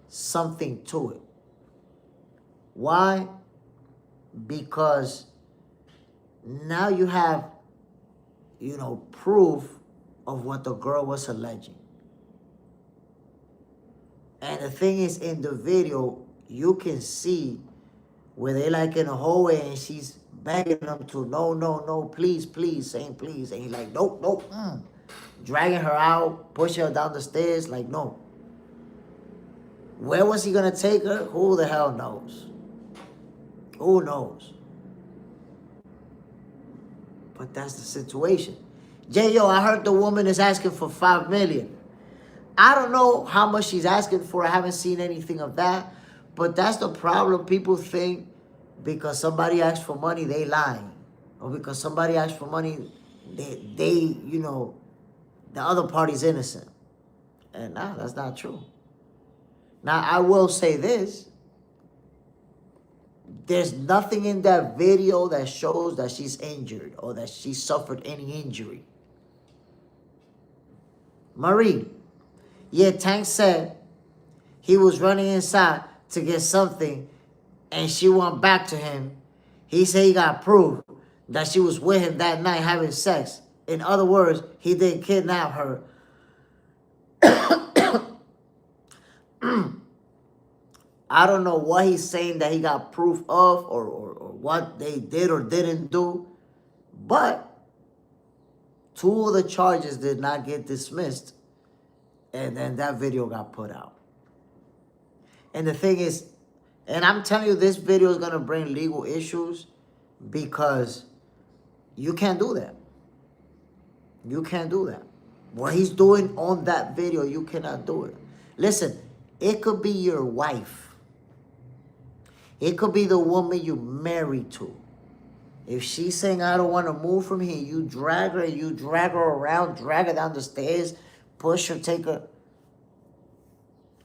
something to it. Why? Because now you have, proof of what the girl was alleging. And the thing is, in the video, you can see where they like in a hallway and she's begging him to, no, please, saying please. And he's like, nope. Dragging her out, pushing her down the stairs, like, no. Where was he gonna take her? Who the hell knows? Who knows? But that's the situation. Yo, I heard the woman is asking for $5 million. I don't know how much she's asking for. I haven't seen anything of that. But that's the problem. People think because somebody asks for money, they lying. Or because somebody asks for money, they the other party's innocent. And nah, that's not true. Now, I will say this. There's nothing in that video that shows that she's injured or that she suffered any injury. Marie, yeah, Tank said he was running inside to get something and she went back to him. He said he got proof that she was with him that night having sex. In other words, he didn't kidnap her. I don't know what he's saying that he got proof of or what they did or didn't do. But 2 of the charges did not get dismissed. And then that video got put out. And the thing is, and I'm telling you, this video is going to bring legal issues because you can't do that. You can't do that. What he's doing on that video, you cannot do it. Listen, it could be your wife. It could be the woman you married to. If she's saying, I don't want to move from here, you drag her around, drag her down the stairs, push her, take her.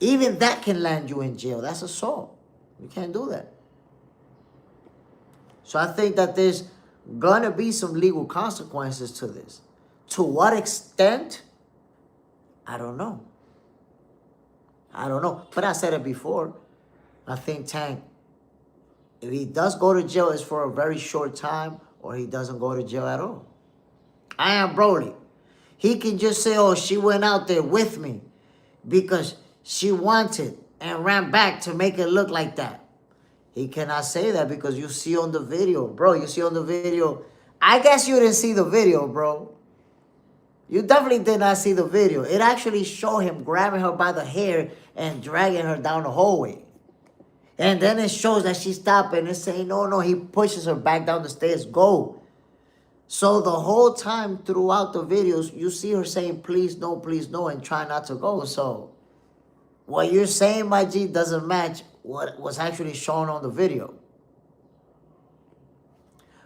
Even that can land you in jail. That's assault. You can't do that. So I think that there's going to be some legal consequences to this. To what extent? I don't know. But I said it before. I think Tank, if he does go to jail, it's for a very short time or he doesn't go to jail at all. I am Broly. He can just say, oh, she went out there with me because she wanted and ran back to make it look like that. He cannot say that because you see on the video, bro. You see on the video. I guess you didn't see the video, bro. You definitely did not see the video. It actually showed him grabbing her by the hair and dragging her down the hallway. And then it shows that she stopped and it's saying, no, no. He pushes her back down the stairs. Go. So the whole time throughout the videos, you see her saying, please no, and try not to go. So what you're saying, my G, doesn't match what was actually shown on the video.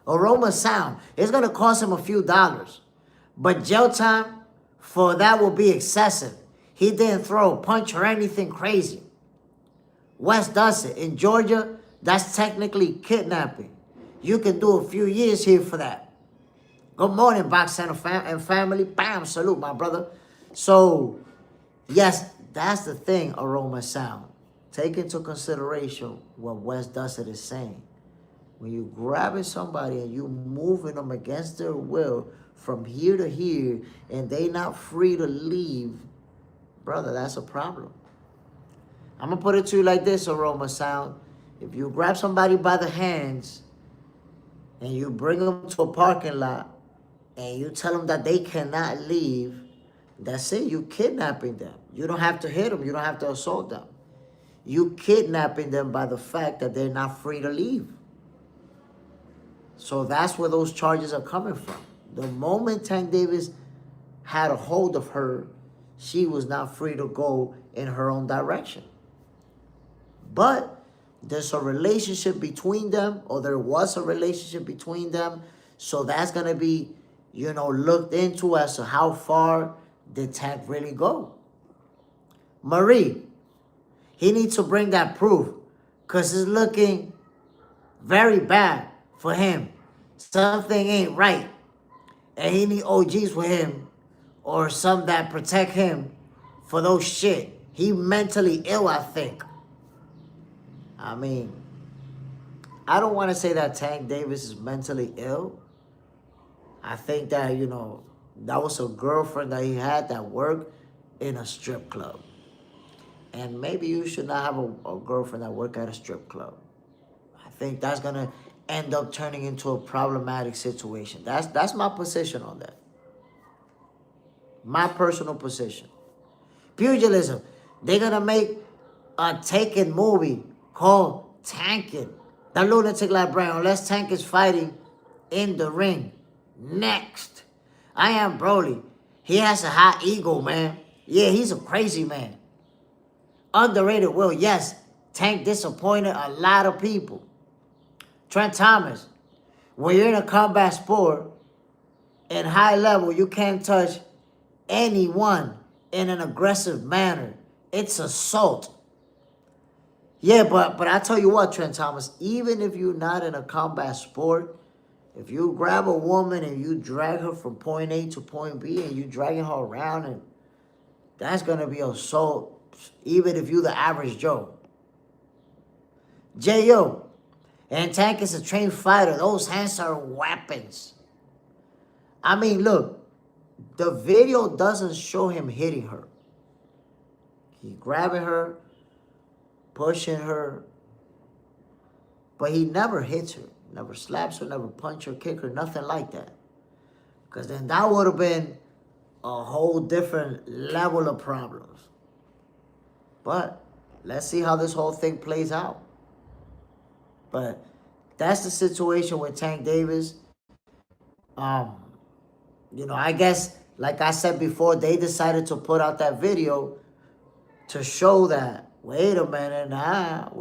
Aroma sound. It's going to cost him a few dollars. But jail time for that will be excessive. He didn't throw a punch or anything crazy. West does it. In Georgia, that's technically kidnapping. You can do a few years here for that. Good morning, Box Center and family. Bam, salute, my brother. So, yes, that's the thing, Aroma sound. Take into consideration what West Dusset is saying. When you grabbing somebody and you moving them against their will from here to here and they not free to leave, brother, that's a problem. I'm going to put it to you like this, Aroma sound. If you grab somebody by the hands and you bring them to a parking lot and you tell them that they cannot leave, that's it. You kidnapping them. You don't have to hit them. You don't have to assault them. You kidnapping them by the fact that they're not free to leave. So that's where those charges are coming from. The moment Tank Davis had a hold of her, she was not free to go in her own direction. But there's a relationship between them, or there was a relationship between them. So that's going to be, you know, looked into as to how far did Tank really go. Marie, he needs to bring that proof because it's looking very bad for him. Something ain't right. And he need OGs with him or some that protect him for those shit. He mentally ill, I think. I mean, I don't want to say that Tank Davis is mentally ill. I think that, you know, that was a girlfriend that he had that worked in a strip club. And maybe you should not have a girlfriend that work at a strip club. I think that's going to end up turning into a problematic situation. That's my position on that. My personal position. Pugilism. They're going to make a Taken movie called Tankin'. The lunatic like Brown. Unless Tank is fighting in the ring. Next. I am Broly. He has a high ego, man. Yeah, he's a crazy man. Underrated Will. Yes, Tank disappointed a lot of people. Trent Thomas. When you're in a combat sport, in high level, you can't touch anyone in an aggressive manner. It's assault. Yeah, but I tell you what, Trent Thomas, even if you're not in a combat sport, if you grab a woman and you drag her from point A to point B and you dragging her around, and that's going to be assault, even if you're the average Joe. J.O. And Tank is a trained fighter. Those hands are weapons. I mean, look, the video doesn't show him hitting her. He grabbing her, pushing her, but he never hits her, never slaps her, never punch her, kick her, nothing like that. Because then that would have been a whole different level of problems. But let's see how this whole thing plays out. But that's the situation with Tank Davis. You know, I guess, like I said before, they decided to put out that video to show that, wait a minute,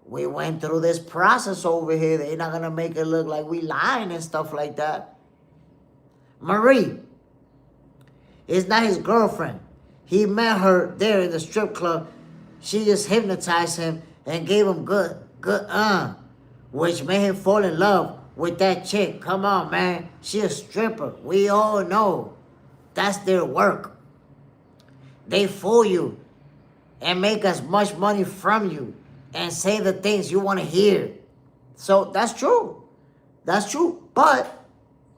we went through this process over here. They're not going to make it look like we lying and stuff like that. Marie is not his girlfriend. He met her there in the strip club. She just hypnotized him and gave him good, which made him fall in love with that chick. Come on, man. She a stripper. We all know. That's their work. They fool you and make as much money from you and say the things you want to hear. So that's true. That's true. But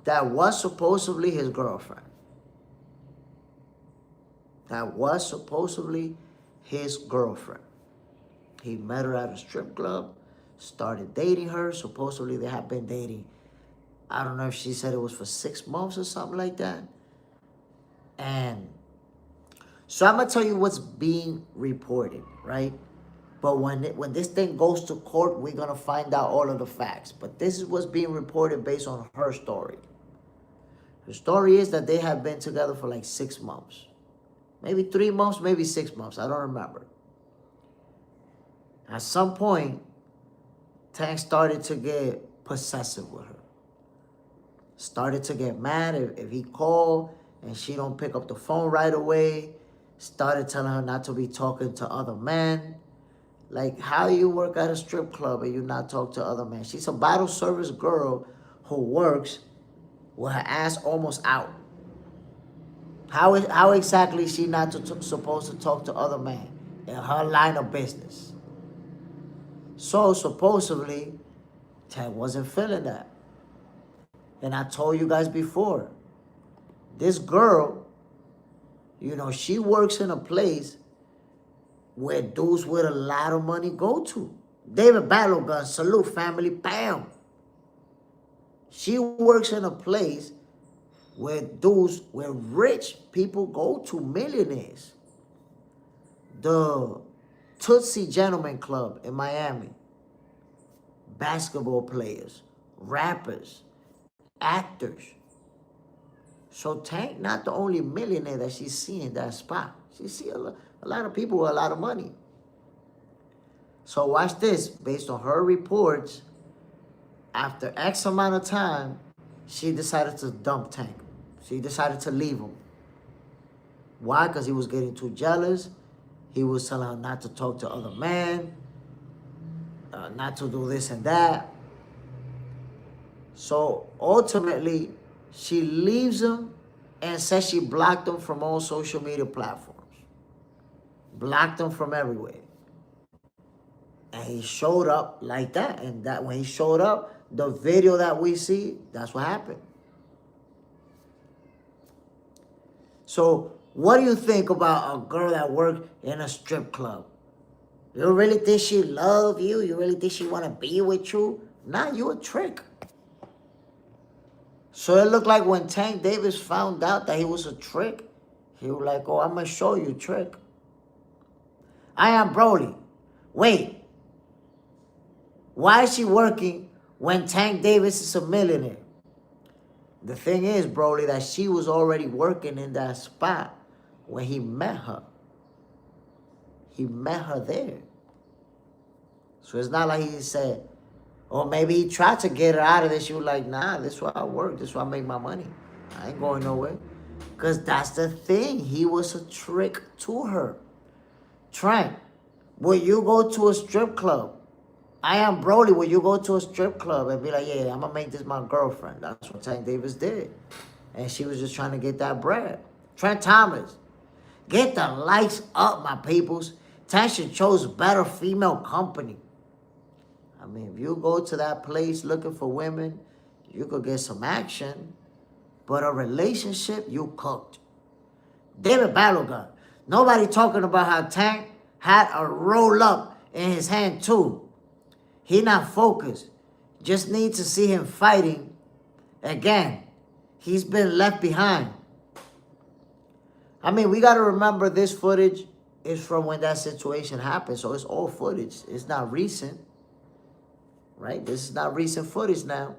that was supposedly his girlfriend. that was supposedly his girlfriend. He met her at a strip club, started dating her. Supposedly they have been dating. I don't know if she said it was for 6 months or something like that. And so I'm gonna tell you what's being reported, right? But when this thing goes to court, we're gonna find out all of the facts. But this is what's being reported based on her story. Her story is that they have been together for like 6 months. Maybe 3 months, maybe 6 months. I don't remember. At some point, Tank started to get possessive with her. Started to get mad if he called and she don't pick up the phone right away. Started telling her not to be talking to other men. Like, how you work at a strip club and you not talk to other men? She's a bottle service girl who works with her ass almost out. How exactly is she not supposed to talk to other men in her line of business? So supposedly, Ted wasn't feeling that. And I told you guys before, this girl, you know, she works in a place where dudes with a lot of money go to. David Battlegun, salute family, bam. She works in a place where rich people go to, millionaires. The Tootsie Gentleman Club in Miami. Basketball players, rappers, actors. So Tank not the only millionaire that she's seeing in that spot. She see a lot of people with a lot of money. So watch this. Based on her reports, after X amount of time, she decided to dump Tank. She decided to leave him. Why? Because he was getting too jealous. He was telling her not to talk to other men, not to do this and that. So ultimately, she leaves him and says she blocked him from all social media platforms. Blocked him from everywhere. And he showed up like that. And that when he showed up, the video that we see, that's what happened. So what do you think about a girl that worked in a strip club? You really think she love you? You really think she want to be with you? Nah, you a trick. So it looked like when Tank Davis found out that he was a trick, he was like, oh, I'm going to show you trick. I am Broly. Wait. Why is she working when Tank Davis is a millionaire? The thing is, Broly, that she was already working in that spot when he met her. He met her there. So it's not like he said, or maybe he tried to get her out of there. She was like, nah, this is where I work. This is where I make my money. I ain't going nowhere. Because that's the thing. He was a trick to her. Trank, will you go to a strip club? I am Broly. Will you go to a strip club and be like, yeah, I'm going to make this my girlfriend? That's what Tank Davis did. And she was just trying to get that bread. Trent Thomas, get the likes up, my peoples. Tank should chose better female company. I mean, if you go to that place looking for women, you could get some action. But a relationship, you cooked. David Battlegun. Nobody talking about how Tank had a roll up in his hand too. He not focused. Just need to see him fighting again. He's been left behind. I mean, we got to remember this footage is from when that situation happened. So it's old footage. It's not recent. Right? This is not recent footage now.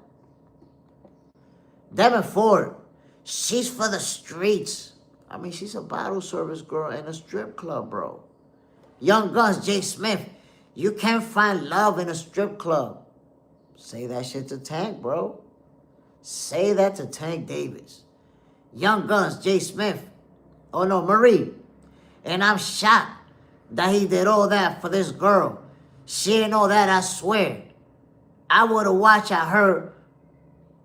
Devin Ford. She's for the streets. I mean, she's a bottle service girl in a strip club, bro. Young Guns, Jay Smith. You can't find love in a strip club. Say that shit to Tank, bro. Say that to Tank Davis. Young Guns, Jay Smith. Oh, no, Marie. And I'm shocked that he did all that for this girl. She ain't all that, I swear. I would have watched at her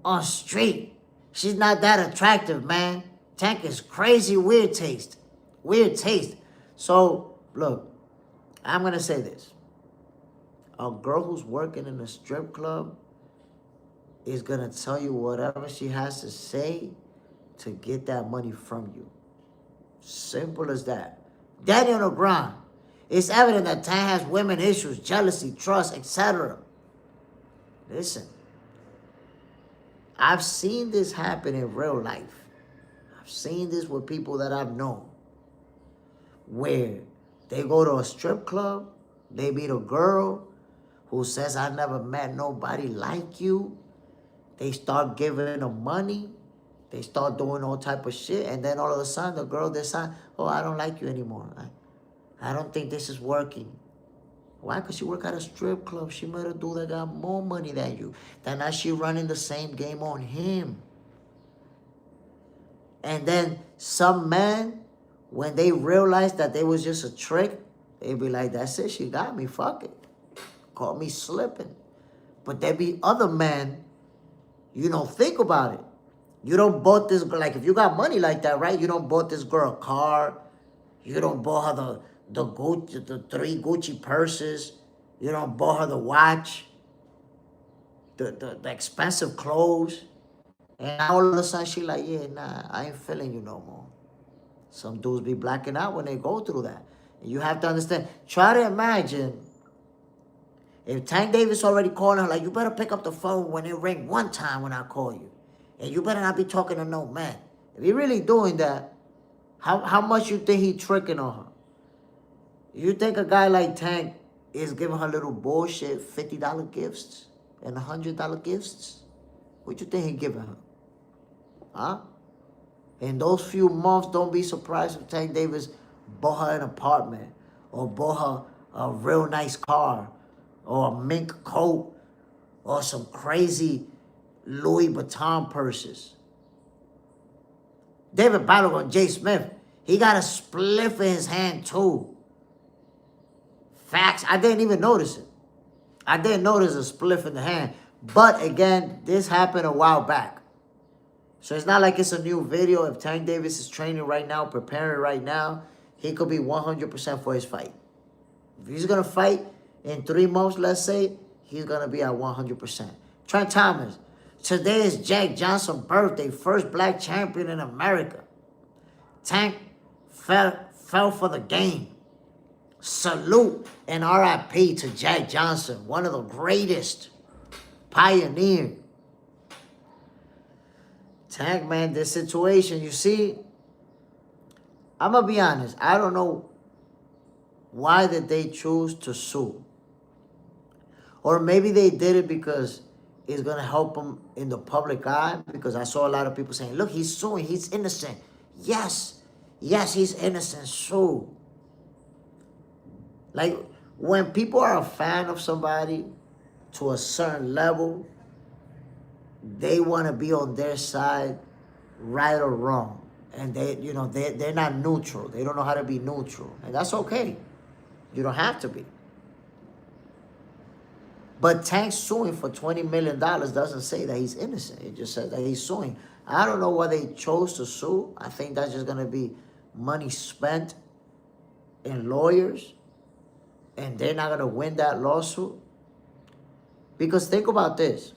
on street. She's not that attractive, man. Tank is crazy, weird taste. Weird taste. So, look, I'm going to say this. A girl who's working in a strip club is going to tell you whatever she has to say to get that money from you. Simple as that. Daddy on the ground. It's evident that Tank has women issues, jealousy, trust, etc. Listen, I've seen this happen in real life. I've seen this with people that I've known, where they go to a strip club, they meet a girl who says, I never met nobody like you. They start giving them money. They start doing all type of shit. And then all of a sudden, the girl decides, oh, I don't like you anymore. I don't think this is working. Why? Because she work at a strip club. She met a dude that got more money than you. Then now she running the same game on him. And then some men, when they realize that they was just a trick, they be like, that's it, she got me, fuck it. Caught me slipping. But there be other men, you don't think about it. You don't bought this girl, like if you got money like that, right? You don't bought this girl a car. You don't bought her the Gucci, the 3 Gucci purses. You don't bought her the watch, the expensive clothes. And all of a sudden she like, yeah, nah, I ain't feeling you no more. Some dudes be blacking out when they go through that. And you have to understand. Try to imagine if Tank Davis already calling her, like, you better pick up the phone when it ring one time when I call you. And you better not be talking to no man. If he really doing that, how much you think he tricking on her? You think a guy like Tank is giving her little bullshit $50 gifts and $100 gifts? What you think he giving her? Huh? In those few months, don't be surprised if Tank Davis bought her an apartment or bought her a real nice car or a mink coat or some crazy Louis Vuitton purses. David Balogun, Jay Smith, he got a spliff in his hand too. Facts, I didn't even notice it. I didn't notice a spliff in the hand. But again, this happened a while back. So it's not like it's a new video. If Tank Davis is training right now, preparing right now, he could be 100% for his fight. If he's going to fight in 3 months, let's say, he's going to be at 100%. Trent Thomas, today is Jack Johnson's birthday, first black champion in America. Tank fell for the game. Salute and RIP to Jack Johnson, one of the greatest pioneers. Tank, man, this situation, you see, I'm going to be honest. I don't know why did they choose to sue. Or maybe they did it because it's going to help them in the public eye. Because I saw a lot of people saying, look, he's suing. He's innocent. Yes, he's innocent. Sue. Like, when people are a fan of somebody to a certain level, they want to be on their side, right or wrong. And they're not neutral. They don't know how to be neutral. And that's okay. You don't have to be. But Tank suing for $20 million doesn't say that he's innocent. It just says that he's suing. I don't know why they chose to sue. I think that's just going to be money spent in lawyers. And they're not going to win that lawsuit. Because think about this.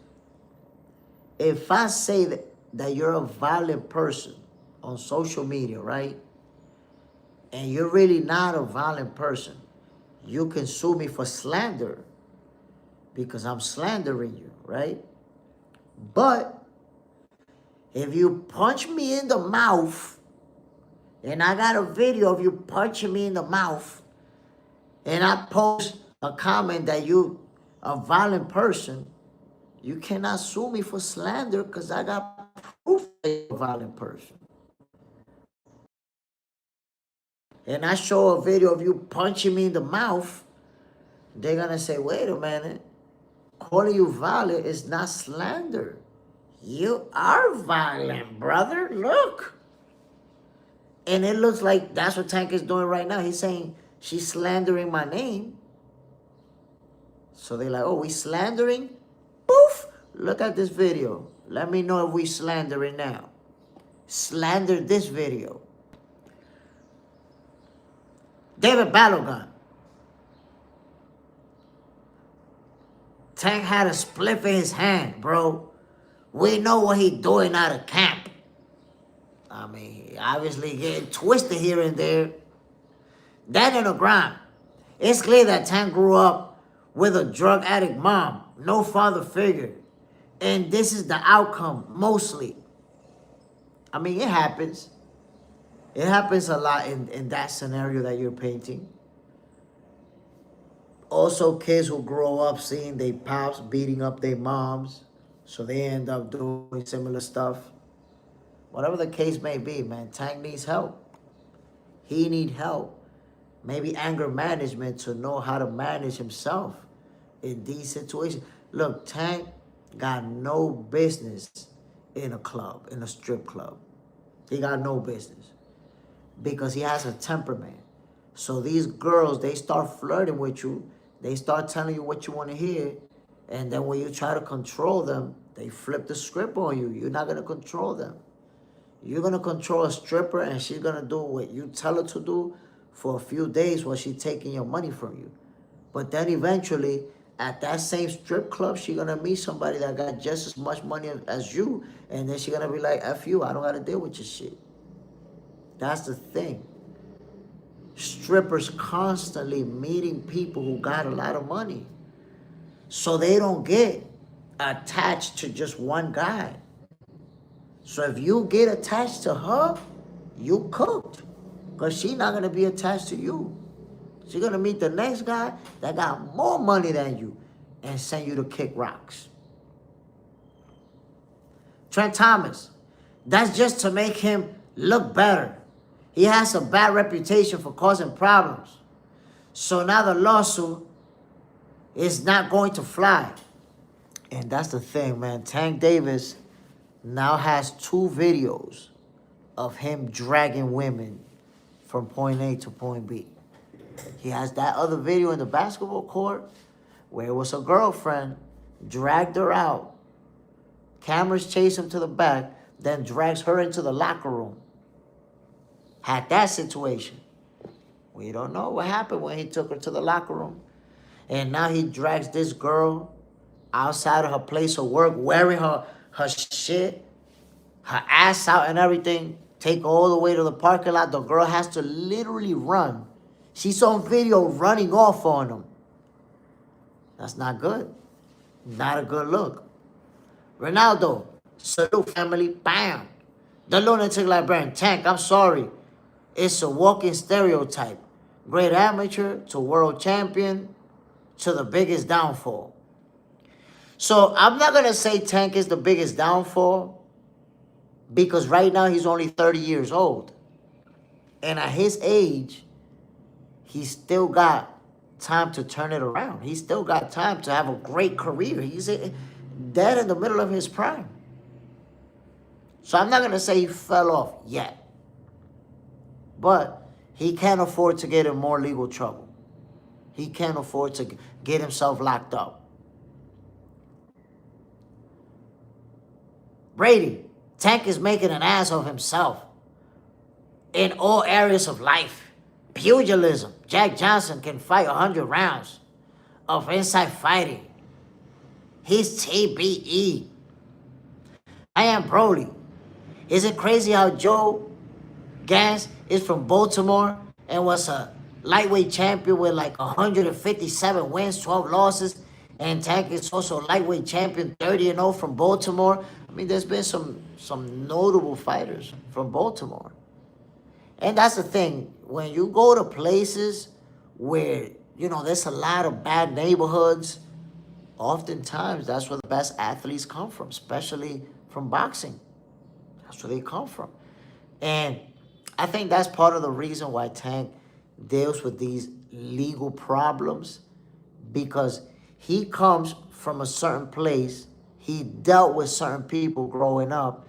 If I say that you're a violent person on social media, right? And you're really not a violent person, you can sue me for slander because I'm slandering you, right? But if you punch me in the mouth, and I got a video of you punching me in the mouth, and I post a comment that you a violent person, you cannot sue me for slander because I got proof that you're a violent person. And I show a video of you punching me in the mouth, they're going to say, wait a minute, calling you violent is not slander. You are violent, brother. Look. And it looks like that's what Tank is doing right now. He's saying she's slandering my name. So they're like, oh, we slandering? Poof! Look at this video. Let me know if we slandering now. Slander this video. David Balogun. Tank had a spliff in his hand, bro. We know what he doing out of camp. I mean, obviously getting twisted here and there. That in the grind. It's clear that Tank grew up with a drug addict mom, no father figure. And this is the outcome, mostly. I mean, it happens. It happens a lot in that scenario that you're painting. Also, kids who grow up seeing their pops beating up their moms, so they end up doing similar stuff. Whatever the case may be, man, Tank needs help. He need help. Maybe anger management to know how to manage himself in these situations. Look, Tank got no business in a club, in a strip club. He got no business because he has a temperament. So these girls, they start flirting with you. They start telling you what you want to hear. And then when you try to control them, they flip the script on you. You're not going to control them. You're going to control a stripper and she's going to do what you tell her to do for a few days while she's taking your money from you. But then eventually, at that same strip club, she's going to meet somebody that got just as much money as you. And then she's going to be like, F you, I don't got to deal with your shit. That's the thing. Strippers constantly meeting people who got a lot of money. So they don't get attached to just one guy. So if you get attached to her, you cooked. Because she's not going to be attached to you. She's going to meet the next guy that got more money than you and send you to kick rocks. Trent Thomas, that's just to make him look better. He has a bad reputation for causing problems. So now the lawsuit is not going to fly. And that's the thing, man. Tank Davis now has 2 videos of him dragging women from point A to point B. He has that other video in the basketball court where it was a girlfriend, dragged her out. Cameras chase him to the back, then drags her into the locker room. Had that situation. We don't know what happened when he took her to the locker room. And now he drags this girl outside of her place of work, wearing her shit, her ass out and everything, take her all the way to the parking lot. The girl has to literally run. She's on video running off on him. That's not good. Not a good look. Ronaldo, salute family, bam. The lunatic librarian, Tank, I'm sorry. It's a walking stereotype. Great amateur to world champion to the biggest downfall. So I'm not going to say Tank is the biggest downfall because right now he's only 30 years old. And at his age, he's still got time to turn it around. He's still got time to have a great career. He's dead in the middle of his prime. So I'm not going to say he fell off yet. But he can't afford to get in more legal trouble. He can't afford to get himself locked up. Brady, Tank is making an ass of himself in all areas of life. Pugilism, Jack Johnson can fight 100 rounds of inside fighting. He's TBE. I am Broly. Is it crazy how Joe Gans is from Baltimore and was a lightweight champion with like 157 wins, 12 losses, and Tank is also lightweight champion, 30-0 from Baltimore. I mean, there's been some notable fighters from Baltimore. And that's the thing. When you go to places where, you know, there's a lot of bad neighborhoods, oftentimes that's where the best athletes come from, especially from boxing. That's where they come from. And I think that's part of the reason why Tank deals with these legal problems, because he comes from a certain place. He dealt with certain people growing up.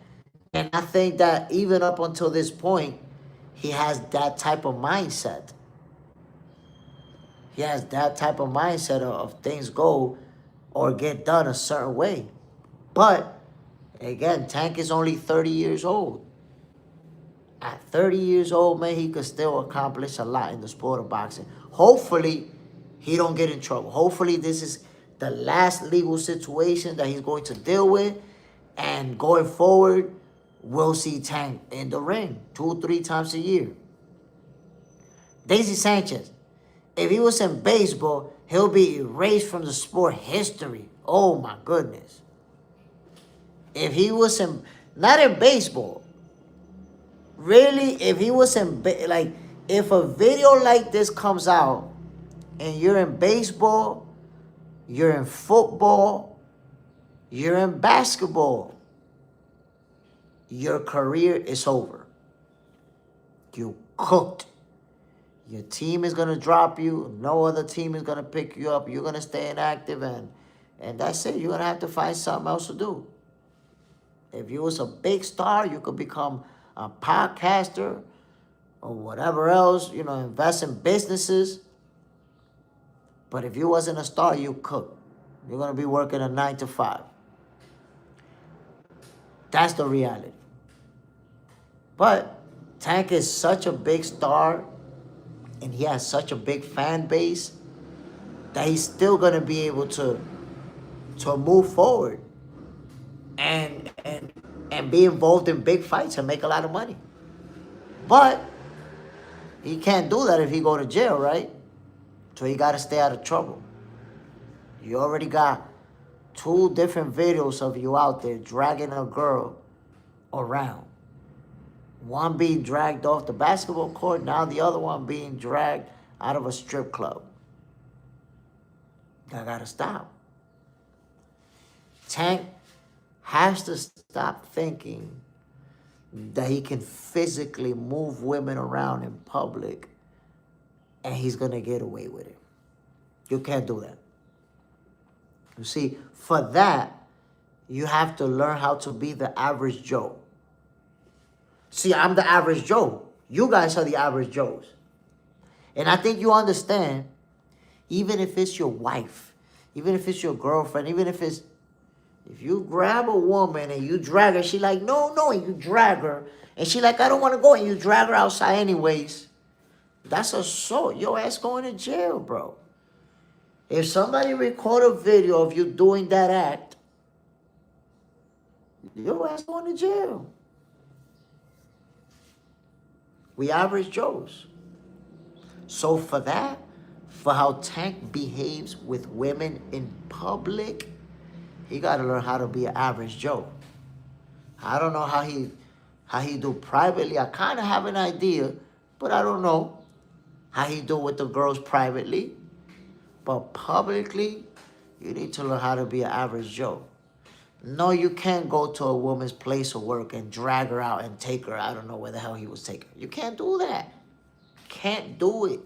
And I think that even up until this point, he has that type of mindset. He has that type of mindset of things go or get done a certain way. But, again, Tank is only 30 years old. At 30 years old, man, he could still accomplish a lot in the sport of boxing. Hopefully, he don't get in trouble. Hopefully, this is the last legal situation that he's going to deal with. And going forward, will see Tank in the ring 2-3 times a year. Daisy Sanchez, if he was in baseball, he'll be erased from the sport history. Oh my goodness. If he was in, not in baseball, really, if he was in, like, if a video like this comes out and you're in baseball, you're in football, you're in basketball, your career is over. You cooked. Your team is going to drop you. No other team is going to pick you up. You're going to stay inactive, and that's it. You're going to have to find something else to do. If you was a big star, you could become a podcaster or whatever else, you know, invest in businesses. But if you wasn't a star, you cooked. You're going to be working a 9 to 5. That's the reality. But Tank is such a big star, and he has such a big fan base, that he's still going to be able to move forward and be involved in big fights and make a lot of money. But he can't do that if he go to jail, right? So he got to stay out of trouble. You already got 2 different videos of you out there dragging a girl around. One being dragged off the basketball court, now the other one being dragged out of a strip club. That gotta stop. Tank has to stop thinking that he can physically move women around in public and he's gonna get away with it. You can't do that. You see, for that, you have to learn how to be the average Joe. See, I'm the average Joe. You guys are the average Joes. And I think you understand, even if it's your wife, even if it's your girlfriend, even if you grab a woman and you drag her, she like, no, and you drag her, and she like, I don't want to go, and you drag her outside anyways, that's assault. Your ass going to jail, bro. If somebody record a video of you doing that act, your ass going to jail. We average Joes. So for that, for how Tank behaves with women in public, he got to learn how to be an average Joe. I don't know how he do privately. I kind of have an idea, but I don't know how he do with the girls privately. But publicly, you need to learn how to be an average Joe. No, you can't go to a woman's place of work and drag her out and take her. I don't know where the hell he was taking her. You can't do that. Can't do it.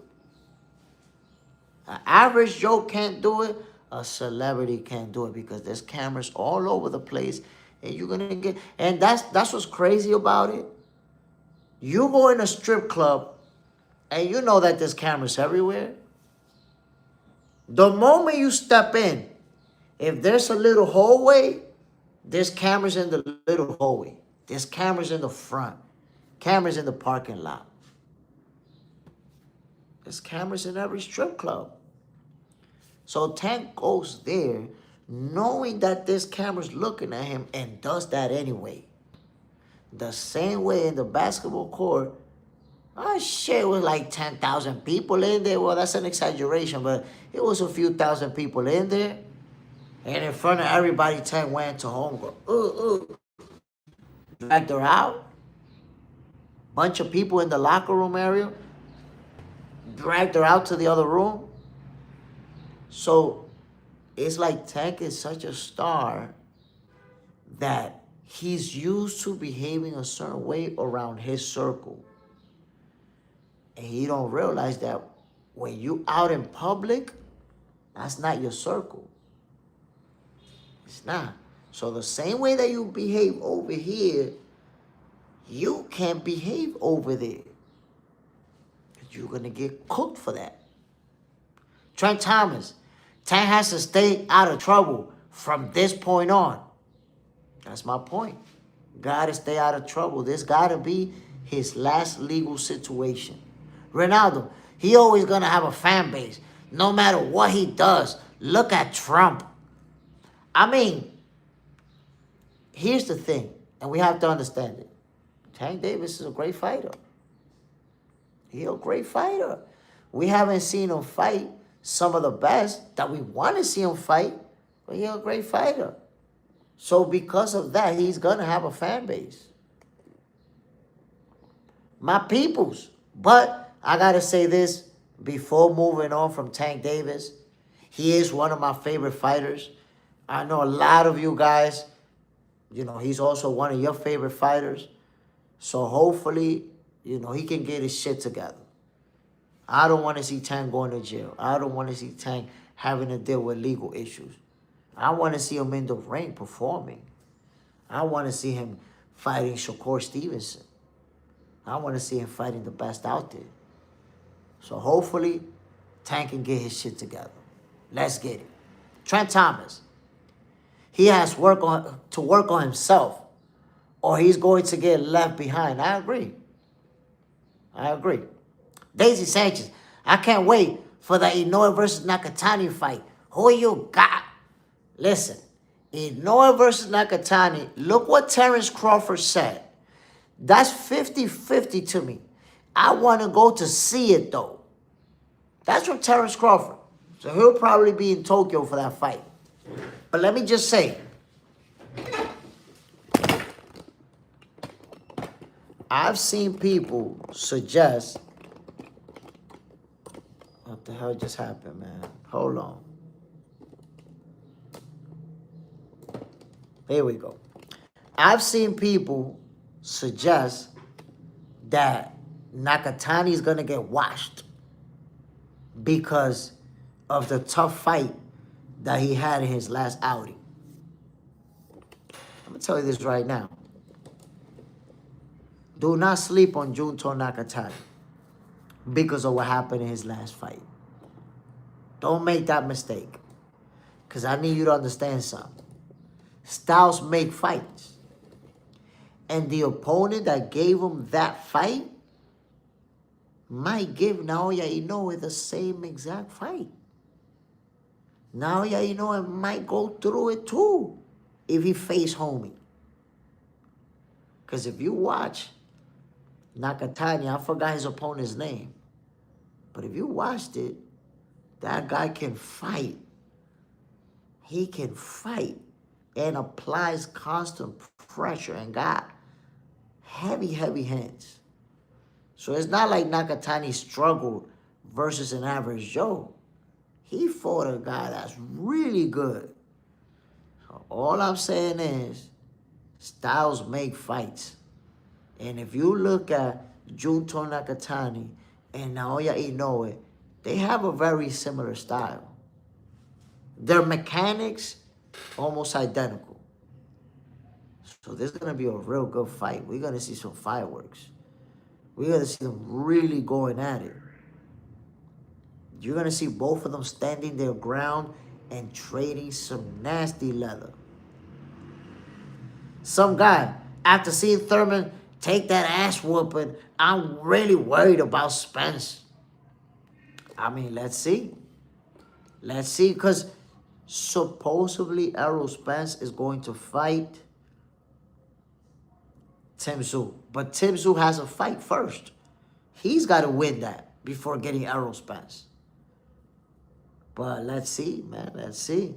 An average Joe can't do it. A celebrity can't do it because there's cameras all over the place, and you're gonna get. And that's what's crazy about it. You go in a strip club, and you know that there's cameras everywhere. The moment you step in, if there's a little hallway, there's cameras in the little hallway. There's cameras in the front. Cameras in the parking lot. There's cameras in every strip club. So Tank goes there knowing that there's cameras looking at him and does that anyway. The same way in the basketball court, it was like 10,000 people in there. Well, that's an exaggeration, but it was a few thousand people in there. And in front of everybody, Tank went to home, dragged her out. Bunch of people in the locker room area, dragged her out to the other room. So it's like Tank is such a star that he's used to behaving a certain way around his circle. And he don't realize that when you out in public, that's not your circle. It's not. So the same way that you behave over here, you can't behave over there. You're going to get cooked for that. Trent Thomas, Tank has to stay out of trouble from this point on. That's my point. Got to stay out of trouble. This got to be his last legal situation. Ronaldo, he always going to have a fan base. No matter what he does. Look at Trump. I mean, here's the thing, and we have to understand it. Tank Davis is a great fighter. He's a great fighter. We haven't seen him fight some of the best that we want to see him fight, but he's a great fighter. So because of that, he's going to have a fan base. My peoples. But I got to say this before moving on from Tank Davis. He is one of my favorite fighters. I know a lot of you guys, you know, he's also one of your favorite fighters. So hopefully, you know, he can get his shit together. I don't want to see Tank going to jail. I don't want to see Tank having to deal with legal issues. I want to see him in the ring performing. I want to see him fighting Shakur Stevenson. I want to see him fighting the best out there. So hopefully, Tank can get his shit together. Let's get it. Trent Thomas. He has to work on himself, or he's going to get left behind. I agree. Daisy Sanchez. I can't wait for the Inoue versus Nakatani fight. Who you got? Listen, Inoue versus Nakatani. Look what Terrence Crawford said. That's 50-50 to me. I want to go to see it, though. That's from Terrence Crawford. So he'll probably be in Tokyo for that fight. But let me just say, I've seen people suggest... What the hell just happened, man? Hold on. Here we go. I've seen people suggest that Nakatani is going to get washed because of the tough fight that he had in his last outing. I'm going to tell you this right now. Do not sleep on Junto Nakatani because of what happened in his last fight. Don't make that mistake. Because I need you to understand something. Styles make fights. And the opponent that gave him that fight might give Naoya Inoue the same exact fight. Naoya Inoue might go through it too if he face Homie. Because if you watch Nakatani, I forgot his opponent's name. But if you watched it, that guy can fight. He can fight and applies constant pressure and got heavy hands. So it's not like Nakatani struggled versus an average Joe. He fought a guy that's really good. So all I'm saying is, styles make fights. And if you look at Junto Nakatani and Naoya Inoue, they have a very similar style. Their mechanics, almost identical. So this is going to be a real good fight. We're going to see some fireworks. We're going to see them really going at it. You're going to see both of them standing their ground and trading some nasty leather. Some guy, after seeing Thurman take that ass whooping, I'm really worried about Spence. I mean, let's see. Let's see, because supposedly Errol Spence is going to fight Tim Tszyu. But Tim Tszyu has a fight first. He's got to win that before getting Errol Spence. But let's see, man. Let's see.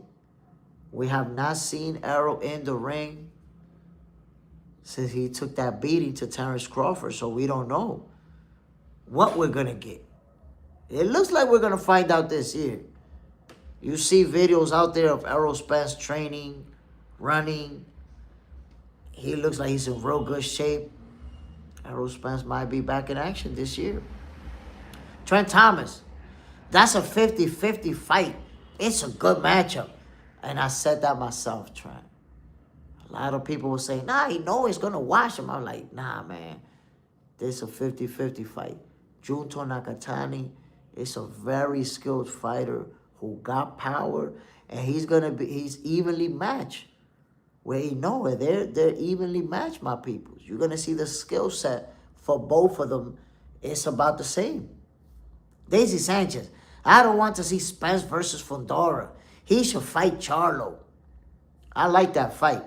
We have not seen Errol in the ring since he took that beating to Terrence Crawford, so we don't know what we're going to get. It looks like we're going to find out this year. You see videos out there of Errol Spence training, running. He looks like he's in real good shape. Errol Spence might be back in action this year. Trent Thomas. That's a 50-50 fight. It's a good matchup. And I said that myself, Trent. A lot of people will say, nah, he know he's going to watch him. I'm like, nah, man. This is a 50-50 fight. Junto Nakatani is a very skilled fighter who got power. And he's evenly matched. Where Inoue, they're evenly matched, my people. You're going to see the skill set for both of them. It's about the same. Daisy Sanchez. I don't want to see Spence versus Fondora. He should fight Charlo. I like that fight.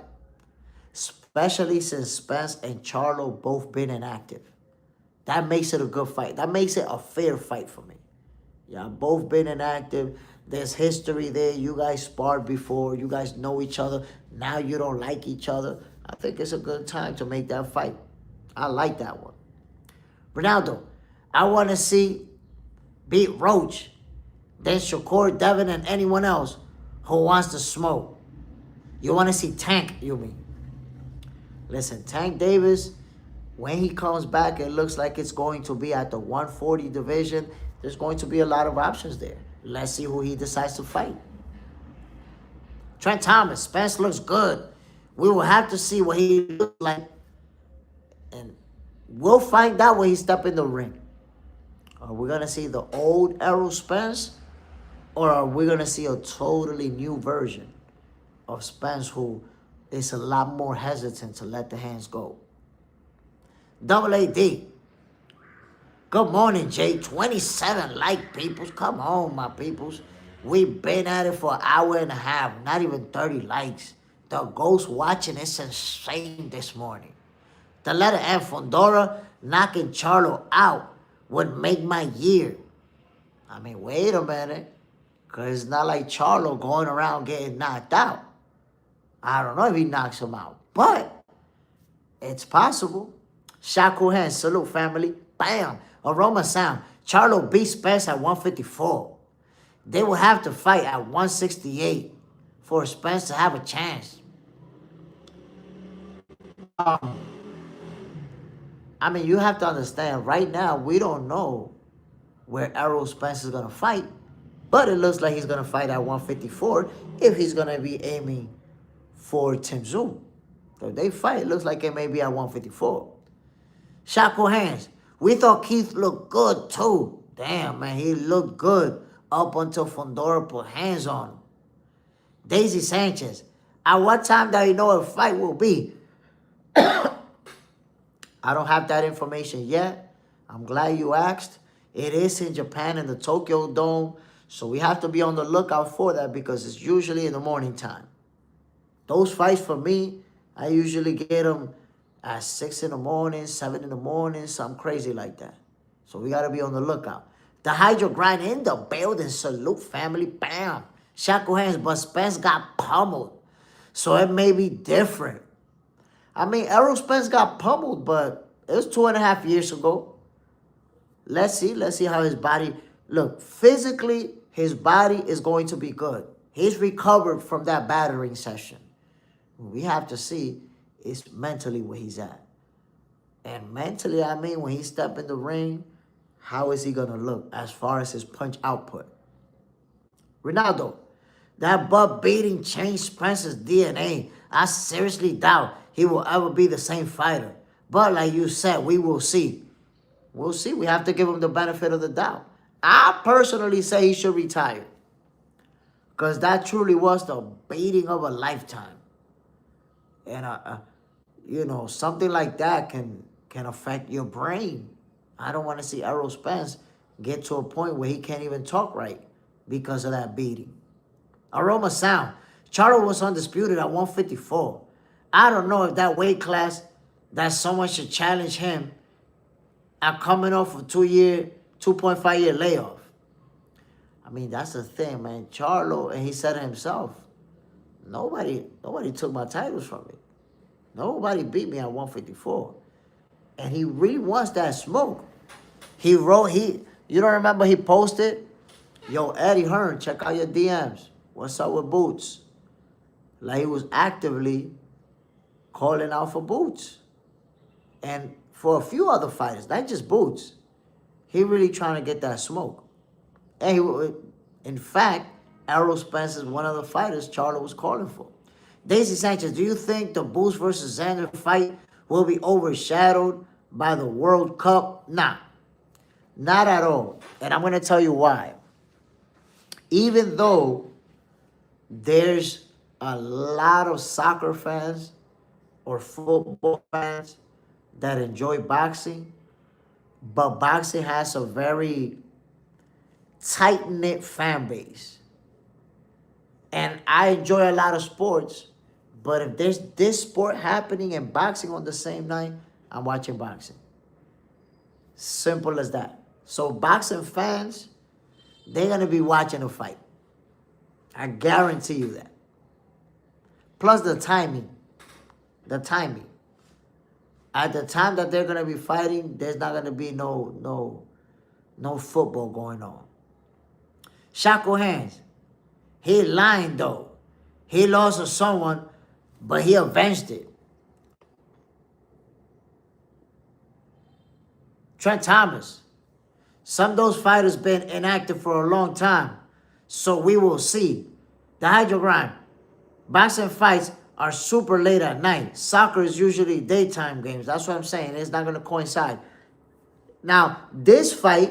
especially since Spence and Charlo both been inactive. That makes it a good fight. That makes it a fair fight for me. Yeah, both been inactive. There's history there. You guys sparred before. You guys know each other. Now you don't like each other. I think it's a good time to make that fight. I like that one. Ronaldo, I want to see beat Roach, then Shakur, Devin, and anyone else who wants to smoke. You want to see Tank, you mean? Listen, Tank Davis, when he comes back, it looks like it's going to be at the 140 division. There's going to be a lot of options there. Let's see who he decides to fight. Trent Thomas, Spence looks good. We will have to see what he looks like. And we'll find out when he step in the ring. Are we going to see the old Errol Spence? Or are we going to see a totally new version of Spence who is a lot more hesitant to let the hands go? Double AD. Good morning, Jay. 27 like peoples. Come on, my peoples. We've been at it for an hour and a half. Not even 30 likes. The ghost watching is insane this morning. The letter F, Fondora knocking Charlo out would make my year. I mean, wait a minute. Because it's not like Charlo going around getting knocked out. I don't know if he knocks him out. But it's possible. Shaku hands, salute family. Bam. Aroma sound. Charlo beats Spence at 154. They will have to fight at 168 for Spence to have a chance. I mean, you have to understand, right now, we don't know where Errol Spence is going to fight. But it looks like he's going to fight at 154 if he's going to be aiming for Tim Tszyu. So if they fight, it looks like it may be at 154. Shaku hands. We thought Keef looked good too. Damn, man, he looked good up until Fondora put hands on him. Daisy Sanchez. At what time do you know a fight will be? I don't have that information yet. I'm glad you asked. It is in Japan in the Tokyo Dome. So we have to be on the lookout for that because it's usually in the morning time. Those fights for me, I usually get them at 6 in the morning, 7 in the morning, something crazy like that. So we got to be on the lookout. The Hydro Grind in the building. Salute, family. Bam. Shaku hands, but Spence got pummeled. So it may be different. I mean, Errol Spence got pummeled, but it was 2.5 years ago. Let's see. Let's see how his body... Look, physically, his body is going to be good. He's recovered from that battering session. We have to see is mentally where he's at. And mentally, I mean, when he step in the ring, how is he going to look as far as his punch output? Ronaldo, that butt beating changed Spence's DNA. I seriously doubt he will ever be the same fighter. But like you said, we will see. We'll see. We have to give him the benefit of the doubt. I personally say he should retire. Because that truly was the beating of a lifetime. And, you know, something like that can affect your brain. I don't want to see Errol Spence get to a point where he can't even talk right because of that beating. Aroma sound. Charlo was undisputed at 154. I don't know if that weight class that someone should challenge him at coming off a 2.5 year layoff. I mean, that's the thing, man. Charlo, and he said it himself, nobody took my titles from me. Nobody beat me at 154. And he really wants that smoke. You don't remember he posted, yo, Eddie Hearn, check out your DMs. What's up with Boots? Like he was actively calling out for Boots. And for a few other fighters, not just Boots. He really trying to get that smoke. And in fact, Errol Spence is one of the fighters Charlo was calling for. Daisy Sanchez, do you think the Boots versus Xander fight will be overshadowed by the World Cup? Nah, not at all. And I'm going to tell you why. Even though there's a lot of soccer fans or football fans that enjoy boxing, but boxing has a very tight-knit fan base. And I enjoy a lot of sports, But if there's this sport happening and boxing on the same night, I'm watching boxing. Simple as that. So boxing fans, they're going to be watching a fight. I guarantee you that. Plus the timing. The timing. At the time that they're going to be fighting, there's not going to be no football going on. Shackle hands. He lying though. He lost to someone, but he avenged it. Trent Thomas. Some of those fighters been inactive for a long time. So we will see. The Hydrogram. Boxing fights are super late at night. Soccer is usually daytime games. That's what I'm saying. It's not going to coincide. Now, this fight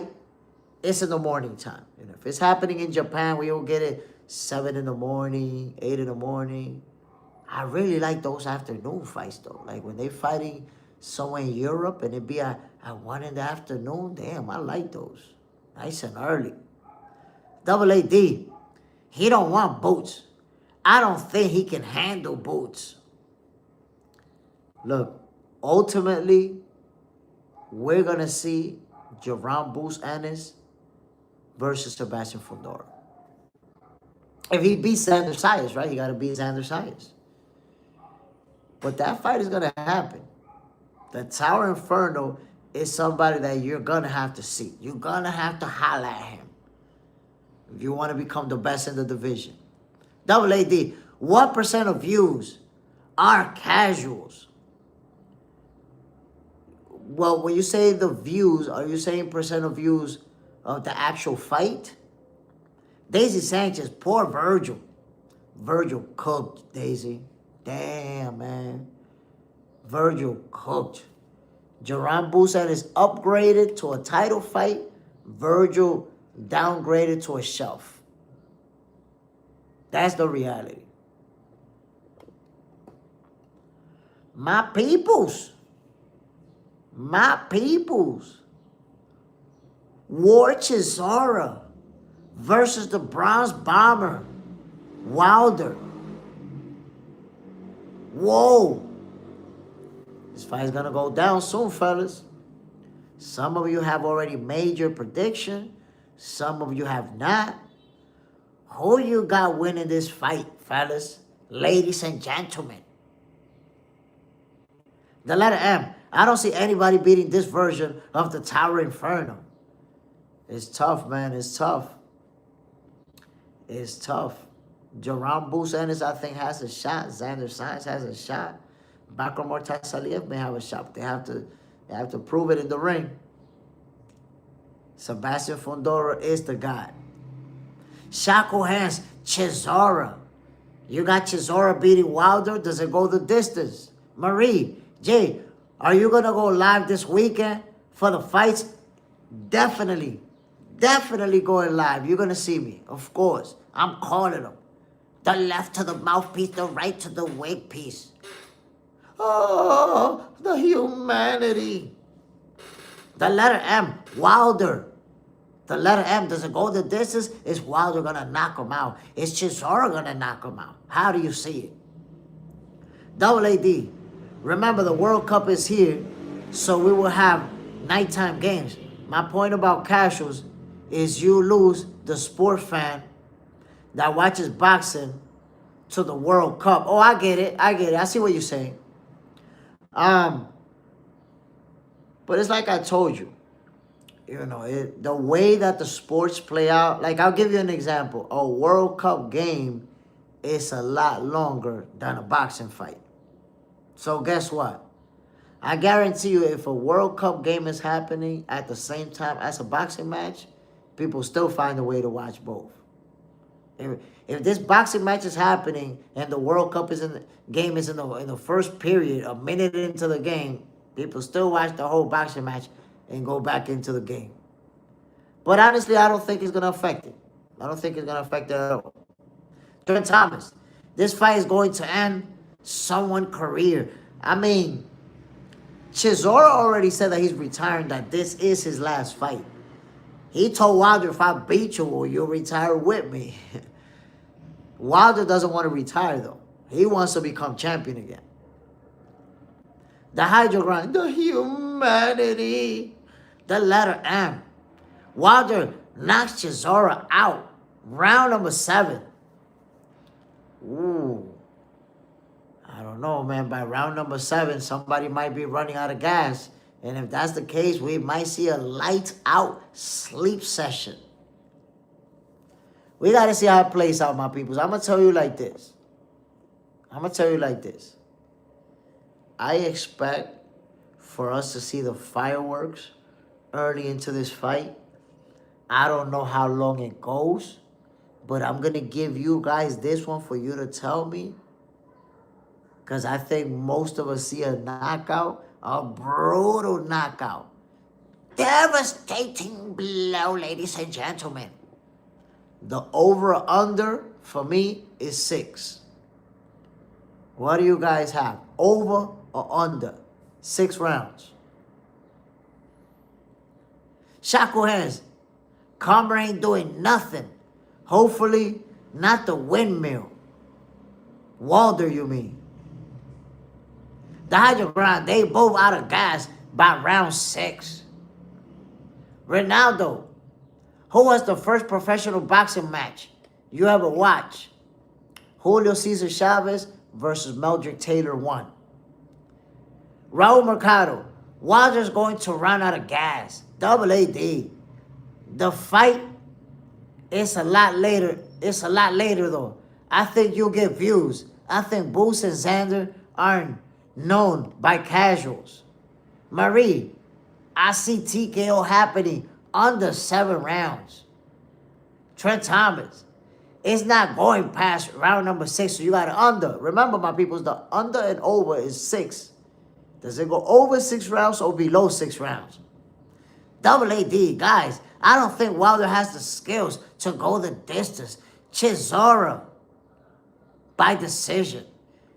is in the morning time. You know, if it's happening in Japan, we will get it 7 in the morning, 8 in the morning. I really like those afternoon fights, though. Like when they're fighting somewhere in Europe and it be at 1 in the afternoon. Damn, I like those. Nice and early. Double AD. He don't want boots. I don't think he can handle boots. Look, ultimately, we're going to see Jerome Boots Ennis versus Sebastian Fondora. If he beats Xander Zayas, right? He got to beat Xander Zayas. But that fight is going to happen. The Tower Inferno is somebody that you're going to have to see. You're going to have to holler at him if you want to become the best in the division. Double AD, what percent of views are casuals? Well, when you say the views, are you saying percent of views of the actual fight? Daisy Sanchez, poor Virgil. Virgil cooked, Daisy. Damn, man. Virgil cooked. Jerome Busan is upgraded to a title fight. Virgil downgraded to a shelf. That's the reality. My peoples. My peoples. War Chisora versus the Bronze Bomber. Wilder. Whoa. This fight is going to go down soon, fellas. Some of you have already made your prediction. Some of you have not. Who you got winning this fight, fellas? Ladies and gentlemen. The letter M. I don't see anybody beating this version of the Tower Inferno. It's tough, man. It's tough. It's tough. Jerome Boots Ennis, I think, has a shot. Xander Zayas has a shot. Bakar Mortasaliev may have a shot. They have to prove it in the ring. Sebastian Fondora is the guy. Shackle hands, Chisora. You got Chisora beating Wilder. Does it go the distance? Marie, Jay, are you going to go live this weekend for the fights? Definitely. Definitely going live. You're going to see me. Of course. I'm calling them. The left to the mouthpiece, the right to the wig piece. Oh, the humanity. The letter M, Wilder. The letter M, does it go the distance? Is Wilder going to knock him out? Is Chisora going to knock him out? How do you see it? Double AD. Remember, the World Cup is here, so we will have nighttime games. My point about casuals is you lose the sport fan that watches boxing to the World Cup. Oh, I get it. I get it. I see what you're saying. But it's like I told you. You know, the way that the sports play out, like I'll give you an example. A World Cup game is a lot longer than a boxing fight. So guess what? I guarantee you if a World Cup game is happening at the same time as a boxing match, people still find a way to watch both. If this boxing match is happening and the World Cup is in the first period, a minute into the game, people still watch the whole boxing match and go back into the game. But honestly, I don't think it's going to affect it. I don't think it's going to affect it at all. Trent Thomas, this fight is going to end someone's career. I mean, Chisora already said that he's retiring, that this is his last fight. He told Wilder, if I beat you, will you retire with me? Wilder doesn't want to retire, though. He wants to become champion again. The Hydro Grind, the humanity, the letter M. Wilder knocks Chisora out. Round number 7. Ooh. I don't know, man. By round number 7, somebody might be running out of gas. And if that's the case, we might see a lights out sleep session. We got to see how it plays out, my peoples. I'm going to tell you like this. I expect for us to see the fireworks early into this fight. I don't know how long it goes, but I'm going to give you guys this one for you to tell me. Because I think most of us see a knockout, a brutal knockout. Devastating blow, ladies and gentlemen. The over-under for me is 6. What do you guys have? Over or under? 6 rounds. Shackle hands. Karma ain't doing nothing. Hopefully, not the windmill. Wilder, you mean? The Hydro Grind, they both out of gas by round 6. Ronaldo, who was the first professional boxing match you ever watched? Julio Cesar Chavez versus Meldrick Taylor 1. Raul Mercado, Wilder's going to run out of gas. Double AD. The fight is a lot later. It's a lot later though. I think you'll get views. I think Boots and Xander aren't known by casuals. Marie, I see TKO happening under 7 rounds. Trent Thomas, it's not going past round number 6, so you got an under. Remember, my people, the under and over is 6. Does it go over 6 rounds or below 6 rounds? Double AD, guys, I don't think Wilder has the skills to go the distance. Chisora, by decision.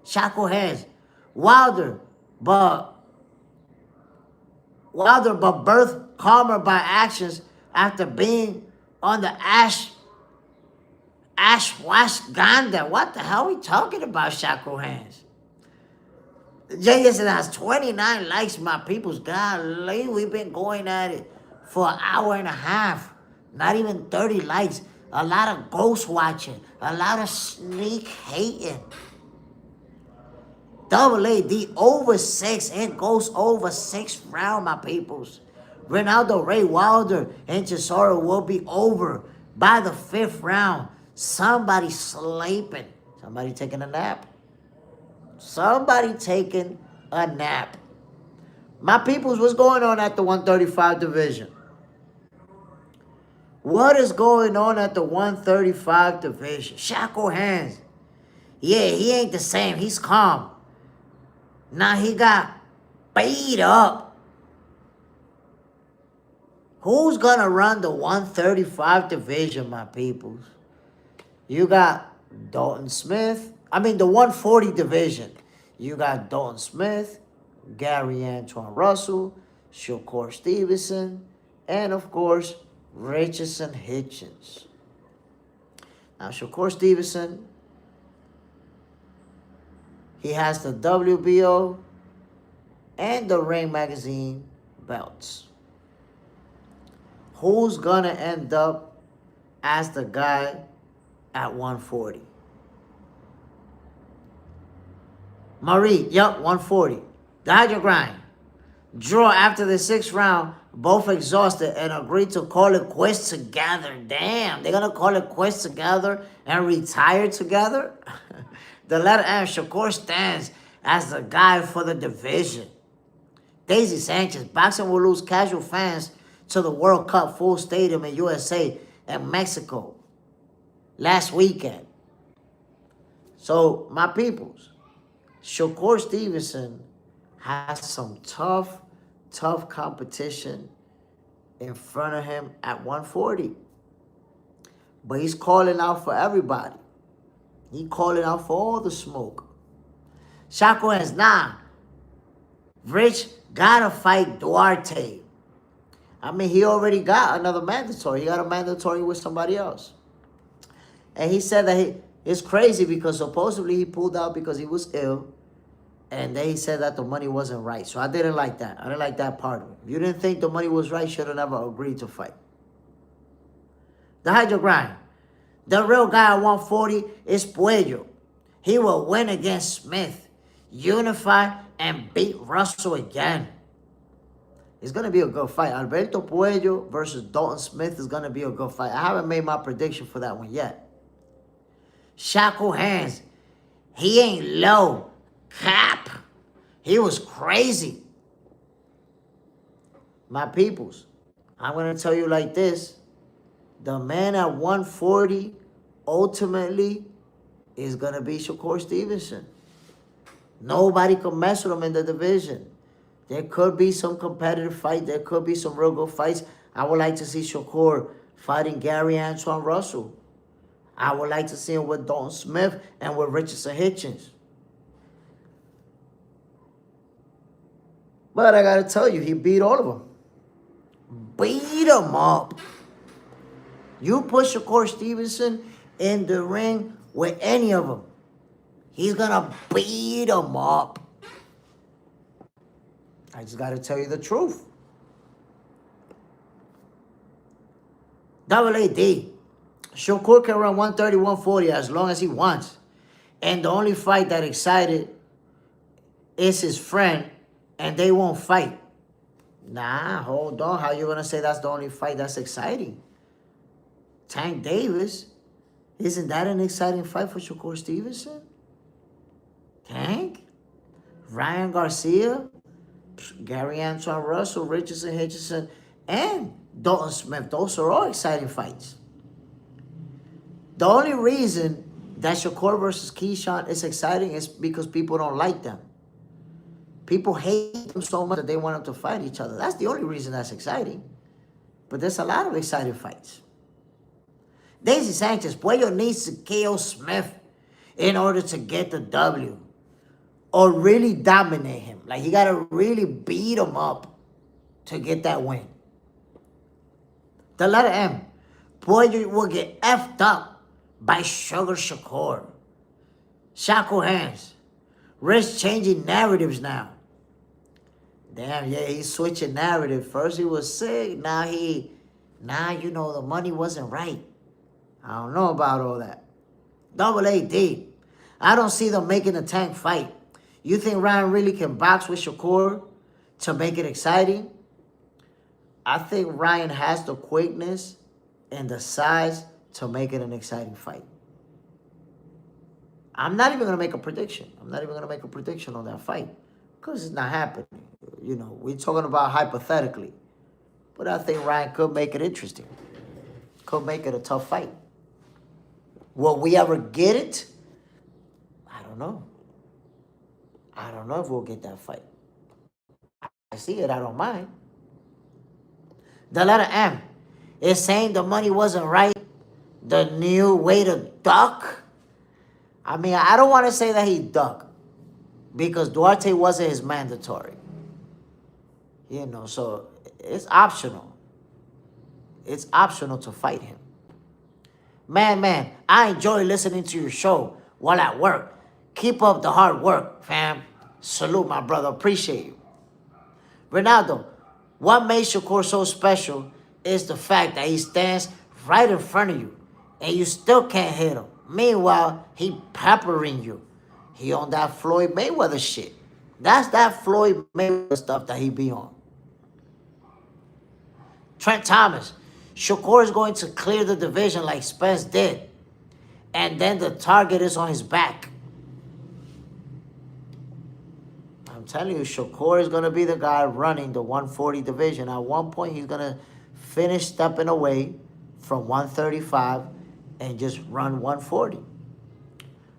Shackle hands. Wilder, but birthed Karma by actions after being on the ashwagandha. What the hell are we talking about, Shackle hands? Zayas has 29 likes, my peoples. Golly, we've been going at it for an hour and a half. Not even 30 likes. A lot of ghost watching. A lot of sneak hating. Double AD over 6. It goes over 6 round, my peoples. Ronaldo, Ray Wilder, and Chisora will be over by the 5th round. Somebody sleeping. Somebody taking a nap. Somebody taking a nap. My peoples, what's going on at the 135 division? What is going on at the 135 division? Shackle hands. Yeah, he ain't the same. He's calm. Now he got beat up. Who's going to run the 135 division, my peoples? You got Dalton Smith. I mean, the 140 division. You got Dalton Smith, Gary Antoine Russell, Shakur Stevenson, and, of course, Richardson Hitchens. Now, Shakur Stevenson, he has the WBO and the Ring Magazine belts. Who's going to end up as the guy at 140? Marie, yep, 140. The Hydro Grind. Draw after the 6th round, both exhausted and agreed to call it quits together. Damn, they're going to call it quits together and retire together? The letter M, Shakur stands as the guy for the division. Daisy Sanchez, boxing will lose casual fans to the World Cup full stadium in USA and Mexico last weekend. So, my peoples, Shakur Stevenson has some tough competition in front of him at 140. But he's calling out for everybody. He calling out for all the smoke. Shackle hands, nah. Rich gotta fight Duarte. I mean, he already got another mandatory. He got a mandatory with somebody else. And he said that It's crazy because supposedly he pulled out because he was ill. And they said that the money wasn't right. So I didn't like that. I didn't like that part of it. If you didn't think the money was right, should have never agreed to fight. The Hydro Grind. The real guy at 140 is Puello. He will win against Smith, unify, and beat Russell again. It's going to be a good fight. Alberto Puello versus Dalton Smith is going to be a good fight. I haven't made my prediction for that one yet. Shackle Hands. He ain't low. Cap. He was crazy. My peoples, I'm going to tell you like this. The man at 140 ultimately is going to be Shakur Stevenson. Nobody can mess with him in the division. There could be some competitive fight. There could be some real good fights. I would like to see Shakur fighting Gary Antoine Russell. I would like to see him with Dalton Smith and with Richardson Hitchens. But I got to tell you, he beat all of them. Beat them up. You put Shakur Stevenson in the ring with any of them, he's going to beat them up. I just got to tell you the truth. Double AD. Shakur can run 130, 140 as long as he wants. And the only fight that excited is his friend, and they won't fight. Nah, hold on. How you going to say that's the only fight that's exciting? Tank Davis. Isn't that an exciting fight for Shakur Stevenson? Tank? Ryan Garcia? Gary Antoine Russell, Richardson Hitchison, and Dalton Smith. Those are all exciting fights. The only reason that Shakur versus Keyshawn is exciting is because people don't like them. People hate them so much that they want them to fight each other. That's the only reason that's exciting. But there's a lot of exciting fights. Daisy Sanchez, Puello needs to kill Smith in order to get the W. Or really dominate him. Like, he got to really beat him up to get that win. The letter M. Puello will get effed up by Sugar Shakur. Shackle Hands. Risk changing narratives now. Damn, yeah, he's switching narrative. First he was sick. Now you know, the money wasn't right. I don't know about all that. Double AD. I don't see them making a Tank fight. You think Ryan really can box with Shakur to make it exciting? I think Ryan has the quickness and the size to make it an exciting fight. I'm not even going to make a prediction. I'm not even going to make a prediction on that fight because it's not happening. You know, we're talking about hypothetically. But I think Ryan could make it interesting. Could make it a tough fight. Will we ever get it? I don't know. I don't know if we'll get that fight. I see it. I don't mind. The letter M is saying the money wasn't right. The new way to duck. I mean, I don't want to say that he ducked because Duarte wasn't his mandatory. You know, so it's optional. It's optional to fight him. Man, I enjoy listening to your show while at work. Keep up the hard work, fam. Salute, my brother. Appreciate you. Ronaldo, what made Shakur so special is the fact that he stands right in front of you and you still can't hit him. Meanwhile, he peppering you. He on that Floyd Mayweather shit. That's that Floyd Mayweather stuff that he be on. Trent Thomas, Shakur is going to clear the division like Spence did. And then the target is on his back. I'm telling you, Shakur is going to be the guy running the 140 division. At one point, he's going to finish stepping away from 135 and just run 140.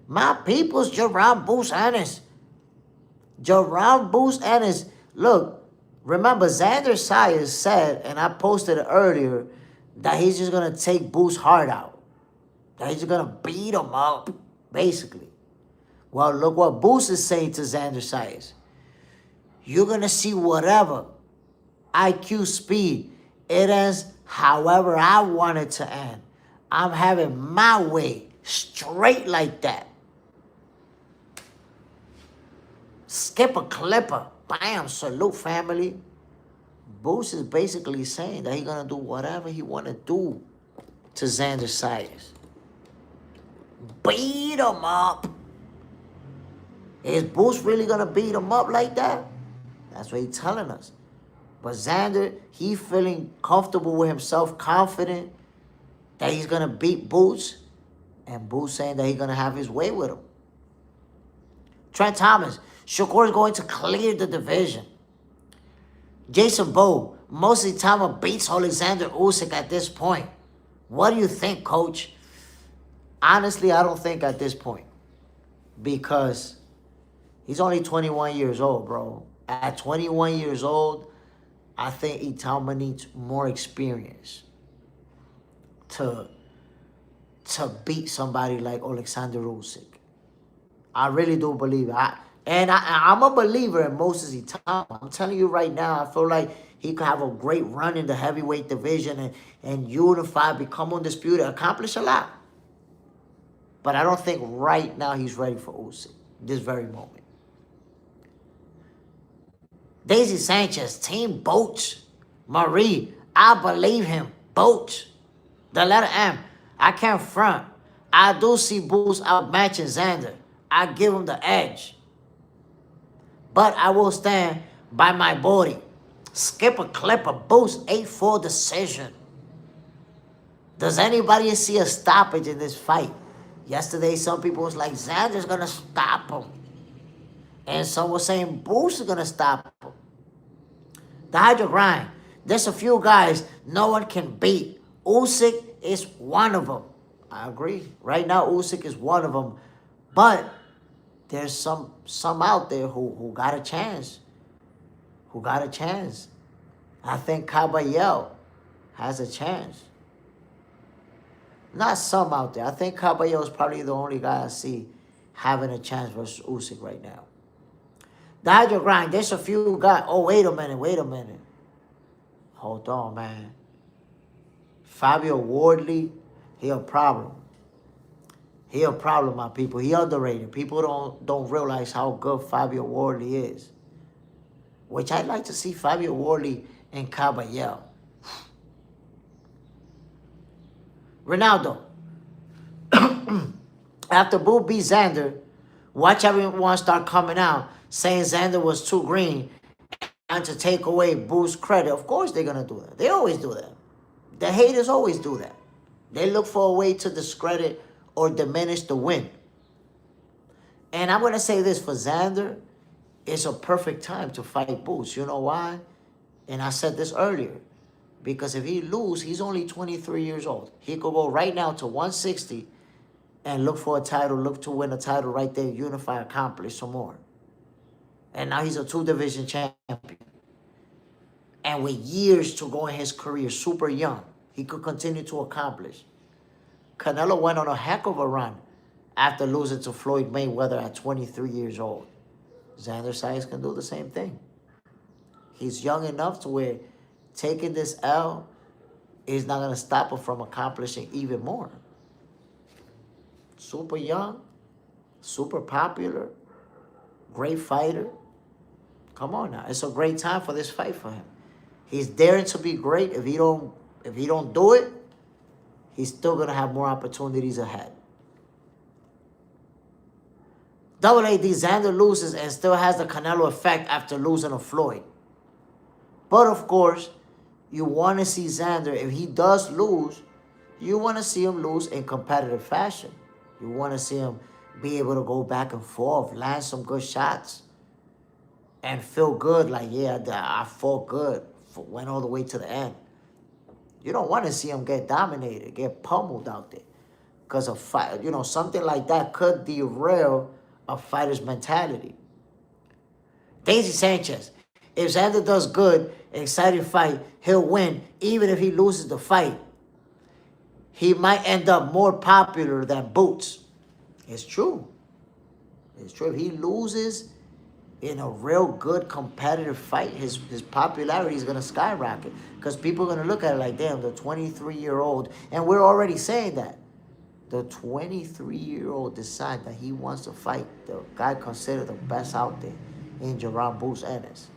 My people's Jerome Boost Ennis. Jerome Boost Ennis. Look, remember, Xander Zayas said, and I posted it earlier, that he's just going to take Boost heart out. That he's just going to beat him up, basically. Well, look what Boost is saying to Xander Zayas. You're going to see whatever IQ speed. It ends however I want it to end. I'm having my way. Straight like that. Skip a clipper. Bam, salute family. Boots is basically saying that he's going to do whatever he want to do to Xander Zayas. Beat him up. Is Boots really going to beat him up like that? That's what he's telling us. But Xander, he feeling comfortable with himself, confident that he's going to beat Boots. And Boots saying that he's going to have his way with him. Trent Thomas, Shakur is going to clear the division. Jason Bowe, most of the time beats Alexander Usyk at this point. What do you think, coach? Honestly, I don't think at this point. Because he's only 21 years old, bro. At 21 years old, I think Itama needs more experience to beat somebody like Alexander Usyk. I really do believe it. I'm a believer in Moses Itama. I'm telling you right now, I feel like he could have a great run in the heavyweight division and unify, become undisputed, accomplish a lot. But I don't think right now he's ready for Usyk, this very moment. Daisy Sanchez, Team Boach. Marie, I believe him. Boach. The letter M. I can't front. I do see Boots outmatching Xander. I give him the edge. But I will stand by my body. Skip a clipper. Boost 8-4 decision. Does anybody see a stoppage in this fight? Yesterday, some people was like, Xander's going to stop him. And some were saying Boost is going to stop him. The Hydro Grind. There's a few guys no one can beat. Usyk is one of them. I agree. Right now, Usyk is one of them. But there's some out there who got a chance. Who got a chance. I think Caballero has a chance. Not some out there. I think Caballero is probably the only guy I see having a chance versus Usyk right now. The Hydro Grind, there's a few guys. Oh, wait a minute. Hold on, man. Fabio Wardley, he a problem. He a problem, my people. He underrated. People don't realize how good Fabio Wardley is. Which I'd like to see Fabio Wardley and Caballero. Ronaldo. After Boo beat Xander, watch everyone start coming out saying Xander was too green and to take away Boo's credit. Of course they're going to do that. They always do that. The haters always do that. They look for a way to discredit or diminish the win. And I'm going to say this for Xander. It's a perfect time to fight Boots. You know why? And I said this earlier. Because if he loses, he's only 23 years old. He could go right now to 160 and look for a title, look to win a title right there, unify, accomplish some more. And now he's a 2-division champion. And with years to go in his career, super young, he could continue to accomplish. Canelo went on a heck of a run after losing to Floyd Mayweather at 23 years old. Xander Zayas can do the same thing. He's young enough to where taking this L is not going to stop him from accomplishing even more. Super young, super popular, great fighter. Come on now. It's a great time for this fight for him. He's daring to be great. If he don't do it, he's still going to have more opportunities ahead. Double AD, Xander loses and still has the Canelo effect after losing to Floyd. But of course, you want to see Xander, if he does lose, you want to see him lose in competitive fashion. You want to see him be able to go back and forth, land some good shots, and feel good like, yeah, I fought good, went all the way to the end. You don't want to see him get dominated, get pummeled out there. Because a fight, something like that could derail a fighter's mentality. Daisy Sanchez. If Xander does good, exciting fight, he'll win. Even if he loses the fight, he might end up more popular than Boots. It's true. It's true. If he loses in a real good competitive fight, his popularity is going to skyrocket. Because people are going to look at it like, damn, the 23-year-old. And we're already saying that. the 23-year-old decide that he wants to fight the guy considered the best out there in Jerome Boots Ennis.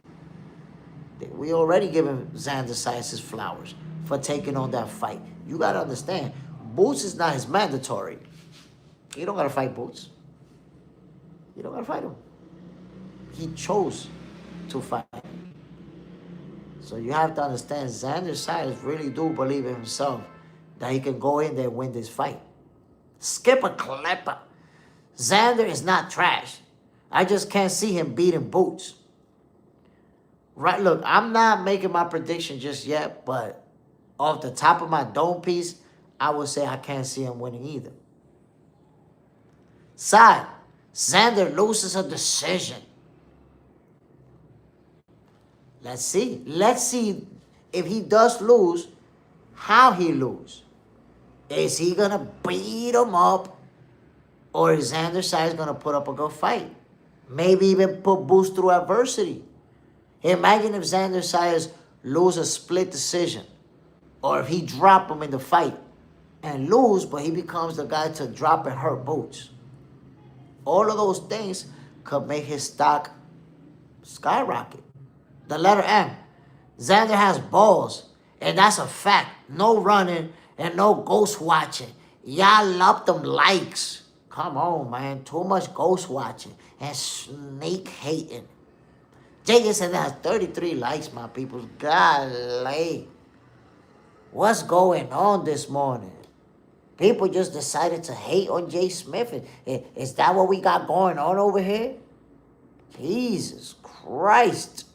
We already given Xander Zayas his flowers for taking on that fight. You got to understand, Boots is not his mandatory. You don't got to fight Boots. You don't got to fight him. He chose to fight him. So you have to understand, Xander Zayas really do believe in himself that he can go in there and win this fight. Skip a clipper. Xander is not trash. I just can't see him beating Boots. Right, look, I'm not making my prediction just yet, but off the top of my dome piece, I would say I can't see him winning either. Side, Xander loses a decision. Let's see. Let's see if he does lose, how he lose. Is he going to beat him up, or is Xander Zayas going to put up a good fight? Maybe even put Boots through adversity. Imagine if Xander Zayas lose a split decision, or if he drop him in the fight and lose, but he becomes the guy to drop and hurt Boots. All of those things could make his stock skyrocket. The letter M. Xander has balls, and that's a fact. No running and no ghost watching. Y'all love them likes. Come on, man. Too much ghost watching and snake hating. Jay said that has 33 likes, my people. Golly. What's going on this morning? People just decided to hate on Jay Smith. Is that what we got going on over here? Jesus Christ.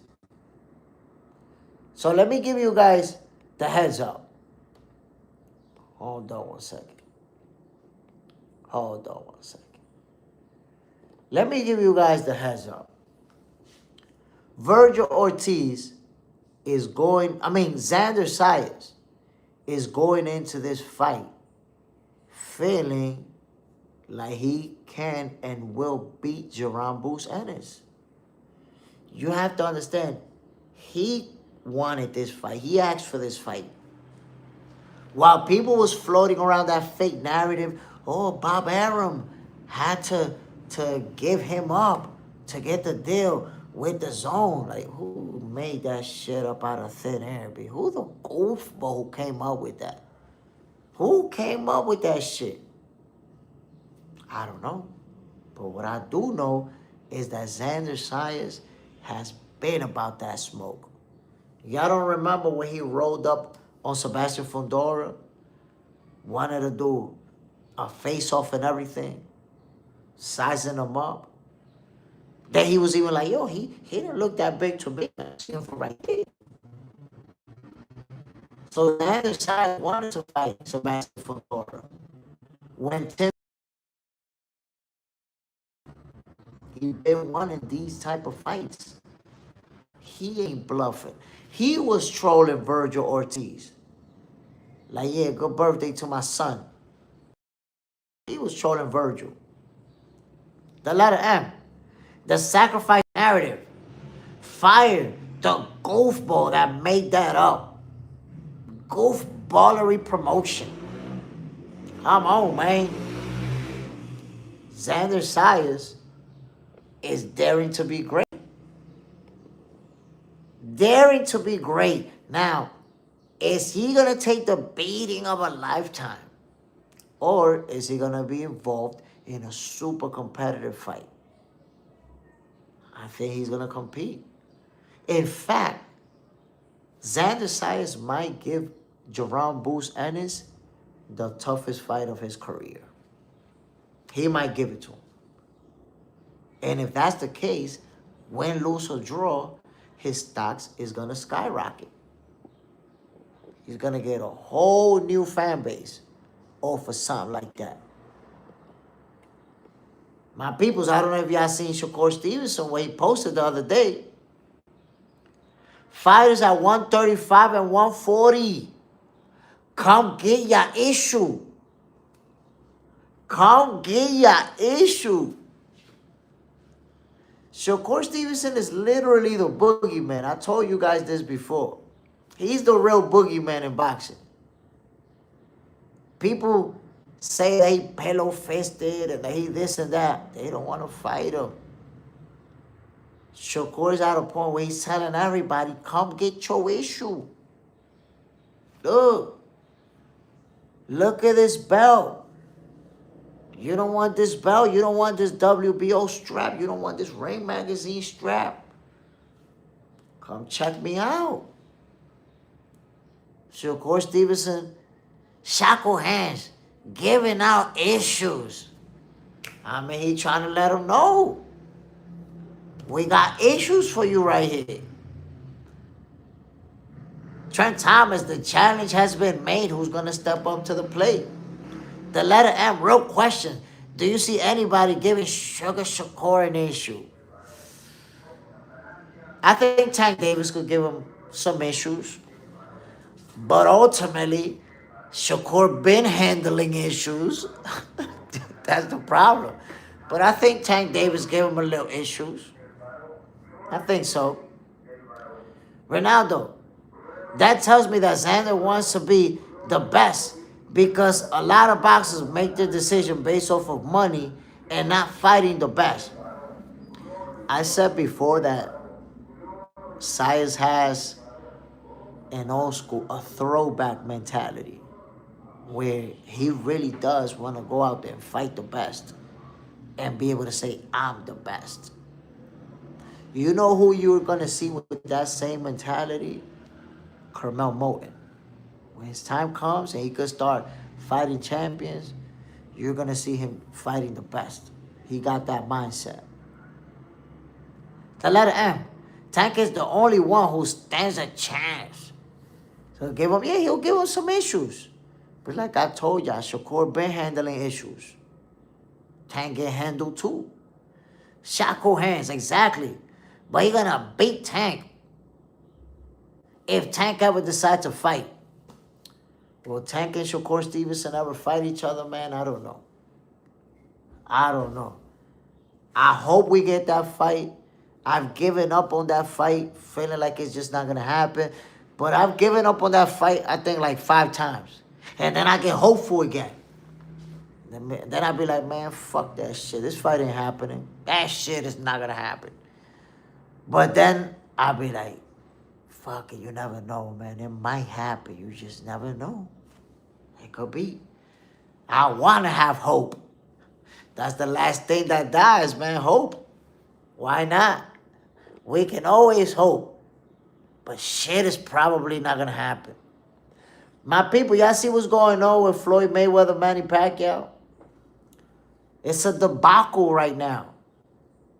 So let me give you guys the heads up. Hold on one second. Hold on one second. Let me give you guys the heads up. Xander Zayas is going into this fight feeling like he can and will beat Jerome Boots Ennis. You have to understand, he wanted this fight. He asked for this fight. While people was floating around that fake narrative, oh, Bob Arum had to give him up to get the deal with the zone. Like, who made that shit up out of thin air? Who the goofball who came up with that? Who came up with that shit? I don't know. But what I do know is that Xander Zayas has been about that smoke. Y'all don't remember when he rolled up on Sebastian Fondora? Wanted to do a face-off and everything. Sizing him up. Then he was even like, yo, he didn't look that big to me. I see him from right here. So Xander Zayas wanted to fight Sebastian Fondora. When he been wanting these type of fights. He ain't bluffing. He was trolling Virgil Ortiz. Like, yeah, good birthday to my son. He was trolling Virgil. The letter M. The sacrifice narrative. Fire the goofball that made that up. Goofballery promotion. Come on, man. Xander Zayas is daring to be great. Daring to be great. Now, is he going to take the beating of a lifetime? Or is he going to be involved in a super competitive fight? I think he's going to compete. In fact, Xander Zayas might give Jerome Boots Ennis the toughest fight of his career. He might give it to him. And if that's the case, win, lose, or draw, his stocks is going to skyrocket. He's going to get a whole new fan base off of something like that. My peoples, I don't know if y'all seen Shakur Stevenson, where he posted the other day. Fighters at 135 and 140. Come get your issue. Come get your issue. Shakur Stevenson is literally the boogeyman. I told you guys this before. He's the real boogeyman in boxing. People say that he pillow fisted and that he this and that. They don't want to fight him. Shakur's at a point where he's telling everybody, come get your issue. Look at this belt. You don't want this belt. You don't want this WBO strap. You don't want this Ring Magazine strap. Come check me out. Shakur Stevenson, shackle hands, giving out issues. I mean, he trying to let them know. We got issues for you right here. Trent Thomas, the challenge has been made. Who's going to step up to the plate? The letter M, real question. Do you see anybody giving Sugar Shakur an issue? I think Tank Davis could give him some issues. But ultimately, Shakur been handling issues. That's the problem. But I think Tank Davis gave him a little issues. I think so. Ronaldo, that tells me that Xander wants to be the best because a lot of boxers make their decision based off of money and not fighting the best. I said before that Zayas has an old school, a throwback mentality where he really does want to go out there and fight the best and be able to say, I'm the best. You know who you're going to see with that same mentality? Carmel Moten. When his time comes and he could start fighting champions, you're going to see him fighting the best. He got that mindset. The letter M. Tank is the only one who stands a chance. So he'll give him some issues. But like I told y'all, Shakur been handling issues. Tank get handled too. Shackle hands, exactly. But he gonna beat Tank if Tank ever decide to fight. Will Tank and Shakur Stevenson ever fight each other, man? I don't know. I hope we get that fight. I've given up on that fight, feeling like it's just not going to happen. But I've given up on that fight, I think, like 5 times. And then I get hopeful again. Then I'll be like, man, fuck that shit. This fight ain't happening. That shit is not going to happen. But then I'll be like, fuck it, you never know, man. It might happen. You just never know. It could be. I want to have hope. That's the last thing that dies, man, hope. Why not? We can always hope. But shit is probably not going to happen. My people, y'all see what's going on with Floyd Mayweather, Manny Pacquiao? It's a debacle right now.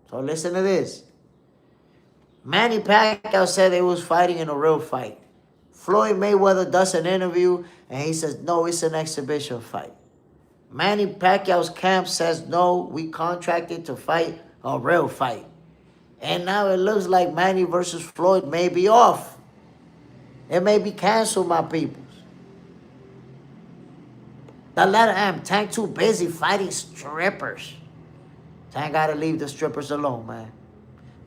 So listen to this. Manny Pacquiao said they was fighting in a real fight. Floyd Mayweather does an interview and he says, no, it's an exhibition fight. Manny Pacquiao's camp says, no, we contracted to fight a real fight. And now it looks like Manny versus Floyd may be off. It may be canceled, my peoples. The letter M, Tank too busy fighting strippers. Tank gotta leave the strippers alone, man.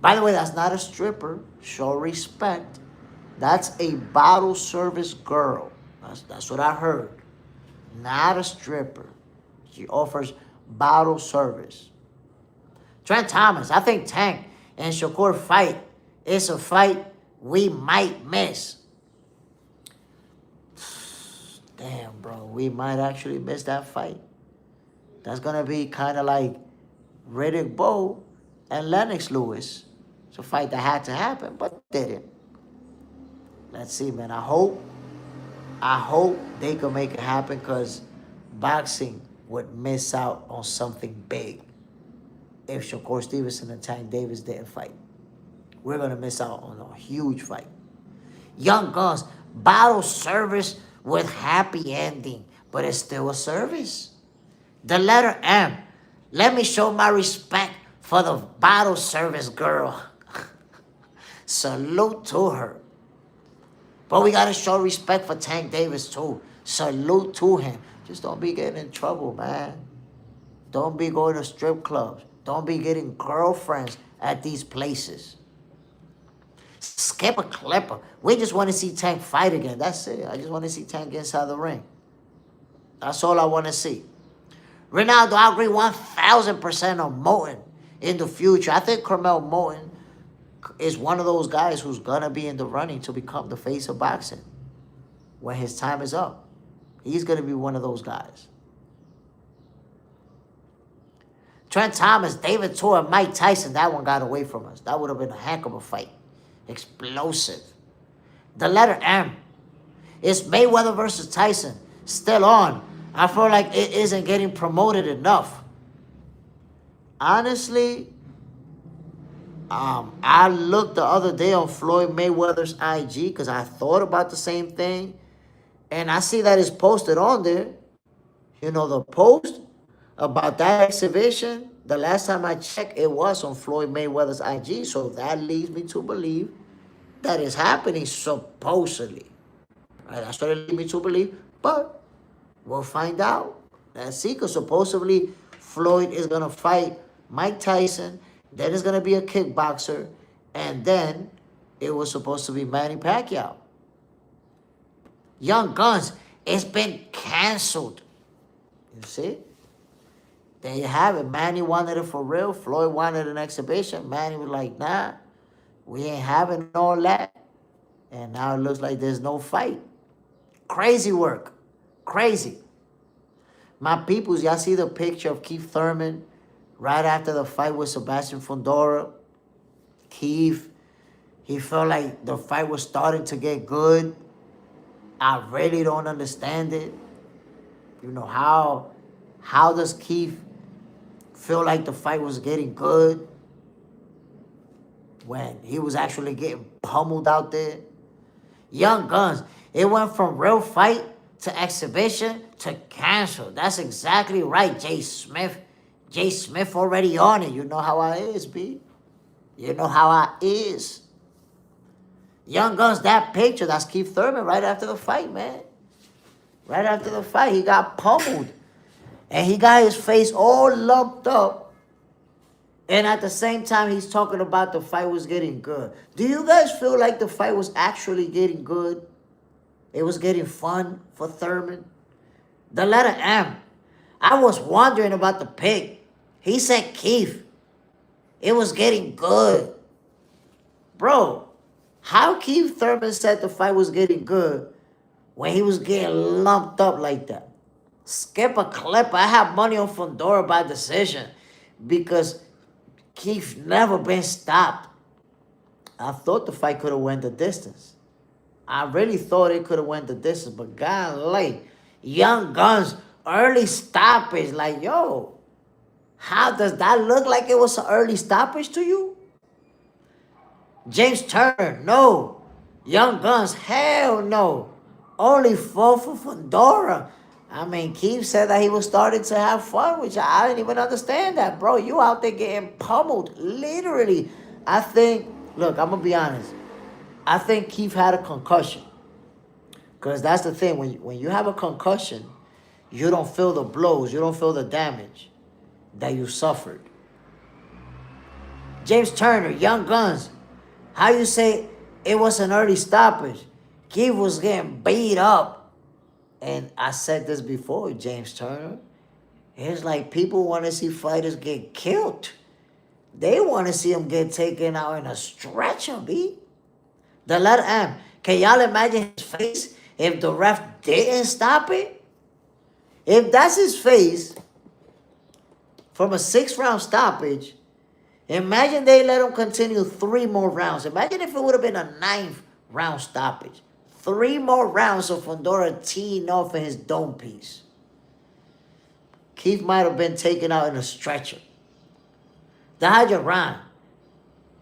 By the way, that's not a stripper. Show respect. That's a bottle service girl. That's what I heard. Not a stripper. She offers bottle service. Trent Thomas, I think Tank and Shakur fight. It's a fight we might miss. Damn, bro. We might actually miss that fight. That's going to be kind of like Riddick Bowe and Lennox Lewis. It's a fight that had to happen, but didn't. Let's see, man. I hope they can make it happen because boxing would miss out on something big if Shakur Stevenson and Tank Davis didn't fight. We're going to miss out on a huge fight. Young Guns, bottle service with happy ending, but it's still a service. The letter M, let me show my respect for the bottle service girl. Salute to her. But we got to show respect for Tank Davis too. Salute to him. Just don't be getting in trouble, man. Don't be going to strip clubs. Don't be getting girlfriends at these places. Skip a clipper. We just want to see Tank fight again. That's it. I just want to see Tank inside the ring. That's all I want to see. Ronaldo, I agree 1,000% on Moten in the future. I think Carmel Moten is one of those guys who's going to be in the running to become the face of boxing when his time is up. He's going to be one of those guys. Trent Thomas, David Tor, Mike Tyson, that one got away from us. That would have been a heck of a fight. Explosive. The letter M. It's Mayweather versus Tyson. Still on. I feel like it isn't getting promoted enough. Honestly, I looked the other day on Floyd Mayweather's IG because I thought about the same thing. And I see that it's posted on there. You know, the post about that exhibition, the last time I checked, it was on Floyd Mayweather's IG. So that leads me to believe that is happening supposedly. Right? That's what it leads me to believe. But we'll find out. Let's see, because supposedly Floyd is going to fight Mike Tyson. Then it's going to be a kickboxer. And then it was supposed to be Manny Pacquiao. Young Guns, it's been canceled. You see? There you have it. Manny wanted it for real. Floyd wanted an exhibition. Manny was like, nah, we ain't having all that. And now it looks like there's no fight. Crazy work. Crazy. My peoples, y'all see the picture of Keef Thurman right after the fight with Sebastian Fondora? Keef, he felt like the fight was starting to get good. I really don't understand it. You know, how does Keef feel like the fight was getting good when he was actually getting pummeled out there? Young Guns, it went from real fight to exhibition to cancel. That's exactly right, Jay Smith. Jay Smith already on it. You know how I is, B. You know how I is. Young Guns, that picture, that's Keef Thurman right after the fight, man. Right after the fight, he got pummeled. And he got his face all lumped up. And at the same time, he's talking about the fight was getting good. Do you guys feel like the fight was actually getting good? It was getting fun for Thurman? The letter M. I was wondering about the pick. He said Keef. It was getting good. Bro, how Keef Thurman said the fight was getting good when he was getting lumped up like that? Skip a clip. I have money on Fondora by decision because Keef never been stopped. I thought the fight could have went the distance. I really thought it could have went the distance, but golly, Young Guns, early stoppage. Like, yo, how does that look like it was an early stoppage to you? James Turner, no. Young Guns, hell no. Only 4 for Fondora. I mean, Keef said that he was starting to have fun, which I didn't even understand that, bro. You out there getting pummeled, literally. I think, look, I'm going to be honest. I think Keef had a concussion. Because that's the thing. When you have a concussion, you don't feel the blows. You don't feel the damage that you suffered. James Turner, Young Guns. How you say it was an early stoppage? Keef was getting beat up. And I said this before, James Turner. It's like people want to see fighters get killed. They want to see them get taken out in a stretcher, B. The letter M. Can y'all imagine his face if the ref didn't stop it? If that's his face from a 6-round stoppage, imagine they let him continue 3 more rounds. Imagine if it would have been a 9th round stoppage. 3 more rounds of Fondora teeing off in his dome piece. Keef might have been taken out in a stretcher. The Hajaran,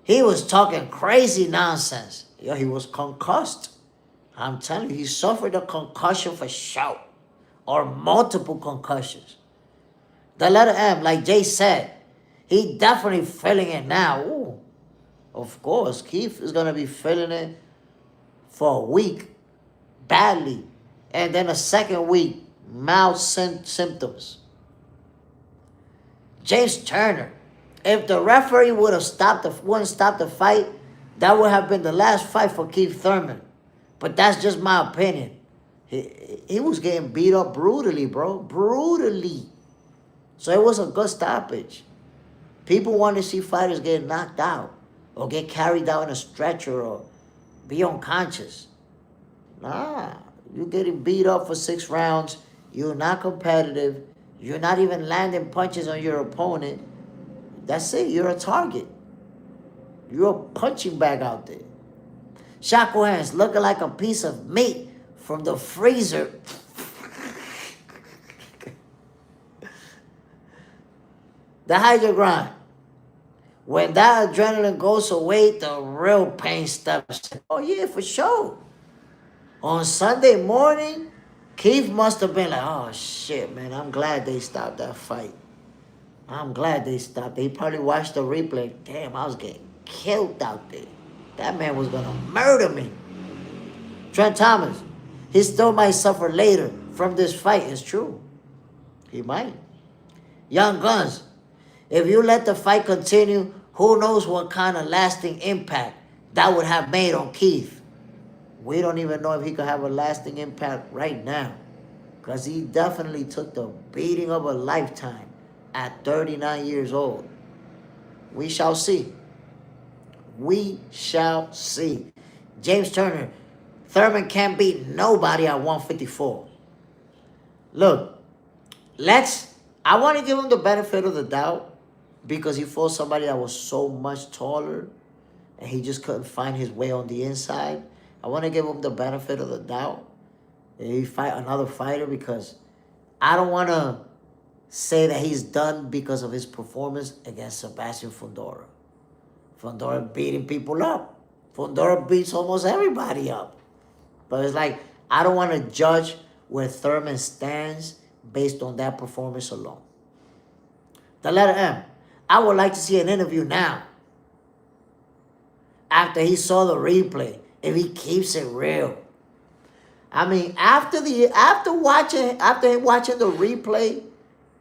he was talking crazy nonsense. Yo, he was concussed. I'm telling you, he suffered a concussion for sure. Or multiple concussions. The letter M, like Jay said, he definitely feeling it now. Ooh. Of course, Keef is going to be feeling it for a week, badly. And then a second week, mild symptoms. James Turner, if the referee wouldn't stop the fight, that would have been the last fight for Keef Thurman. But that's just my opinion. He was getting beat up brutally, bro. Brutally. So it was a good stoppage. People want to see fighters get knocked out or get carried out in a stretcher or be unconscious. Nah, you're getting beat up for 6 rounds. You're not competitive. You're not even landing punches on your opponent. That's it. You're a target. You're a punching bag out there. Shackle hands looking like a piece of meat from the freezer. The hydro grind. When that adrenaline goes away, the real pain steps. Oh yeah, for sure. On Sunday morning, Keef must have been like, oh shit, man, I'm glad they stopped that fight. I'm glad they stopped. They probably watched the replay. Damn, I was getting killed out there. That man was gonna murder me. Trent Thomas, he still might suffer later from this fight. It's true. He might. Young Guns, if you let the fight continue, who knows what kind of lasting impact that would have made on Keef. We don't even know if he could have a lasting impact right now, because he definitely took the beating of a lifetime at 39 years old. We shall see. We shall see. James Turner, Thurman can't beat nobody at 154. Look, I want to give him the benefit of the doubt because he fought somebody that was so much taller and he just couldn't find his way on the inside. I want to give him the benefit of the doubt. He fight another fighter because I don't want to say that he's done because of his performance against Sebastian Fondora. Fondora beating people up. Fondora beats almost everybody up. But it's like, I don't want to judge where Thurman stands based on that performance alone. The letter M. I would like to see an interview now. After he saw the replay, if he keeps it real. I mean, after watching the replay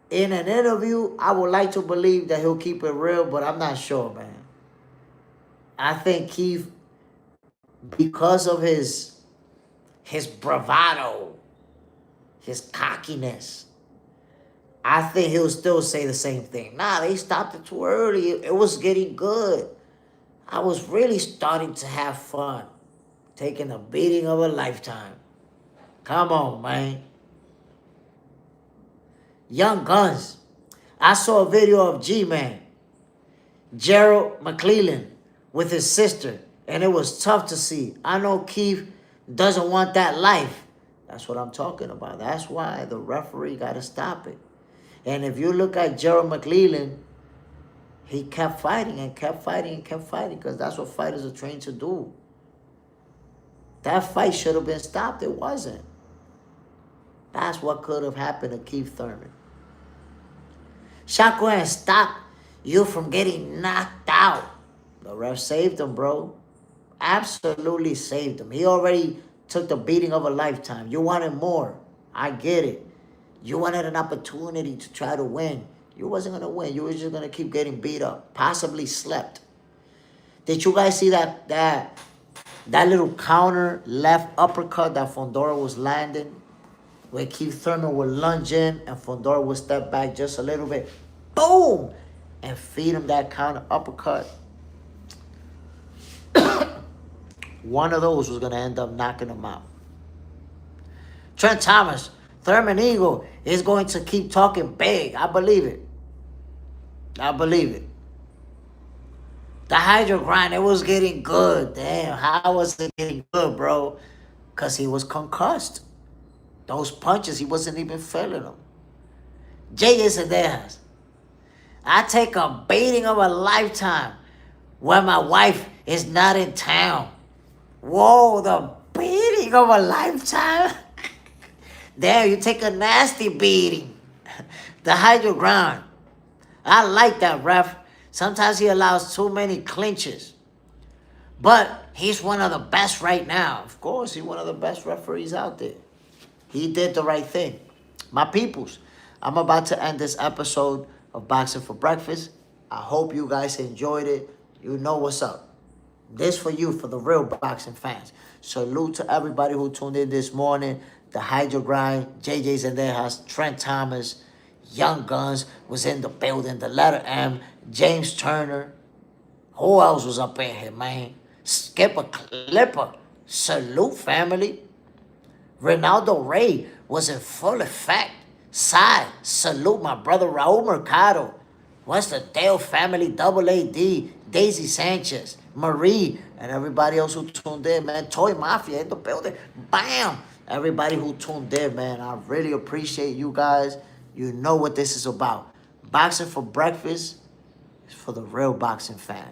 in an interview, I would like to believe that he'll keep it real, but I'm not sure, man. I think Keef, because of his bravado, his cockiness, I think he'll still say the same thing. Nah, they stopped it too early. It was getting good. I was really starting to have fun. Taking a beating of a lifetime. Come on, man. Young Guns. I saw a video of G-Man, Gerald McClellan, with his sister, and it was tough to see. I know Keef doesn't want that life. That's what I'm talking about. That's why the referee got to stop it. And if you look at Gerald McClellan, he kept fighting and kept fighting and kept fighting because that's what fighters are trained to do. That fight should have been stopped. It wasn't. That's what could have happened to Keith Thurman. Shotgun stopped you from getting knocked out. The ref saved him, bro. Absolutely saved him. He already took the beating of a lifetime. You wanted more. I get it. You wanted an opportunity to try to win. You wasn't going to win. You were just going to keep getting beat up. Possibly slept. Did you guys see that little counter left uppercut that Fondora was landing? Where Keith Thurman would lunge in and Fondora would step back just a little bit. Boom! And feed him that counter uppercut. One of those was going to end up knocking him out. Trent Thomas, Thurman Eagle is going to keep talking big. I believe it. I believe it. The hydro grind, it was getting good. Damn, how was it getting good, bro? Because he was concussed. Those punches, he wasn't even feeling them. Zayas, I take a beating of a lifetime when my wife is not in town. Whoa, the beating of a lifetime? Damn, you take a nasty beating. The hydro grind. I like that, ref. Sometimes he allows too many clinches. But he's one of the best right now. Of course, he's one of the best referees out there. He did the right thing. My peoples, I'm about to end this episode of Boxing for Breakfast. I hope you guys enjoyed it. You know what's up. This for you, for the real boxing fans. Salute to everybody who tuned in this morning. The Hydro Grind, JJ Zayas, Trent Thomas. Young Guns was in the building. The letter M. James Turner. Who else was up in here, man? Skipper Clipper. Salute, family. Ronaldo Ray was in full effect. Side, salute my brother Raul Mercado. What's the Dale family, Double AD, Daisy Sanchez, Marie, and everybody else who tuned in, man. Toy Mafia in the building. Bam! Everybody who tuned in, man. I really appreciate you guys. You know what this is about. Boxing for breakfast is for the real boxing fan.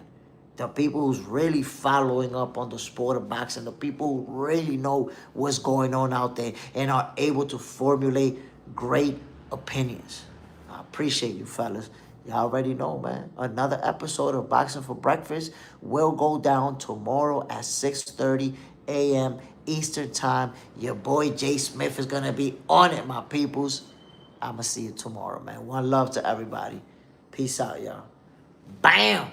The people who's really following up on the sport of boxing, the people who really know what's going on out there and are able to formulate great opinions. I appreciate you fellas. Y'all already know, man. Another episode of Boxing for Breakfast will go down tomorrow at 6:30 a.m. Eastern Time. Your boy Jay Smith is going to be on it, my peoples. I'm going to see you tomorrow, man. One love to everybody. Peace out, y'all. Bam!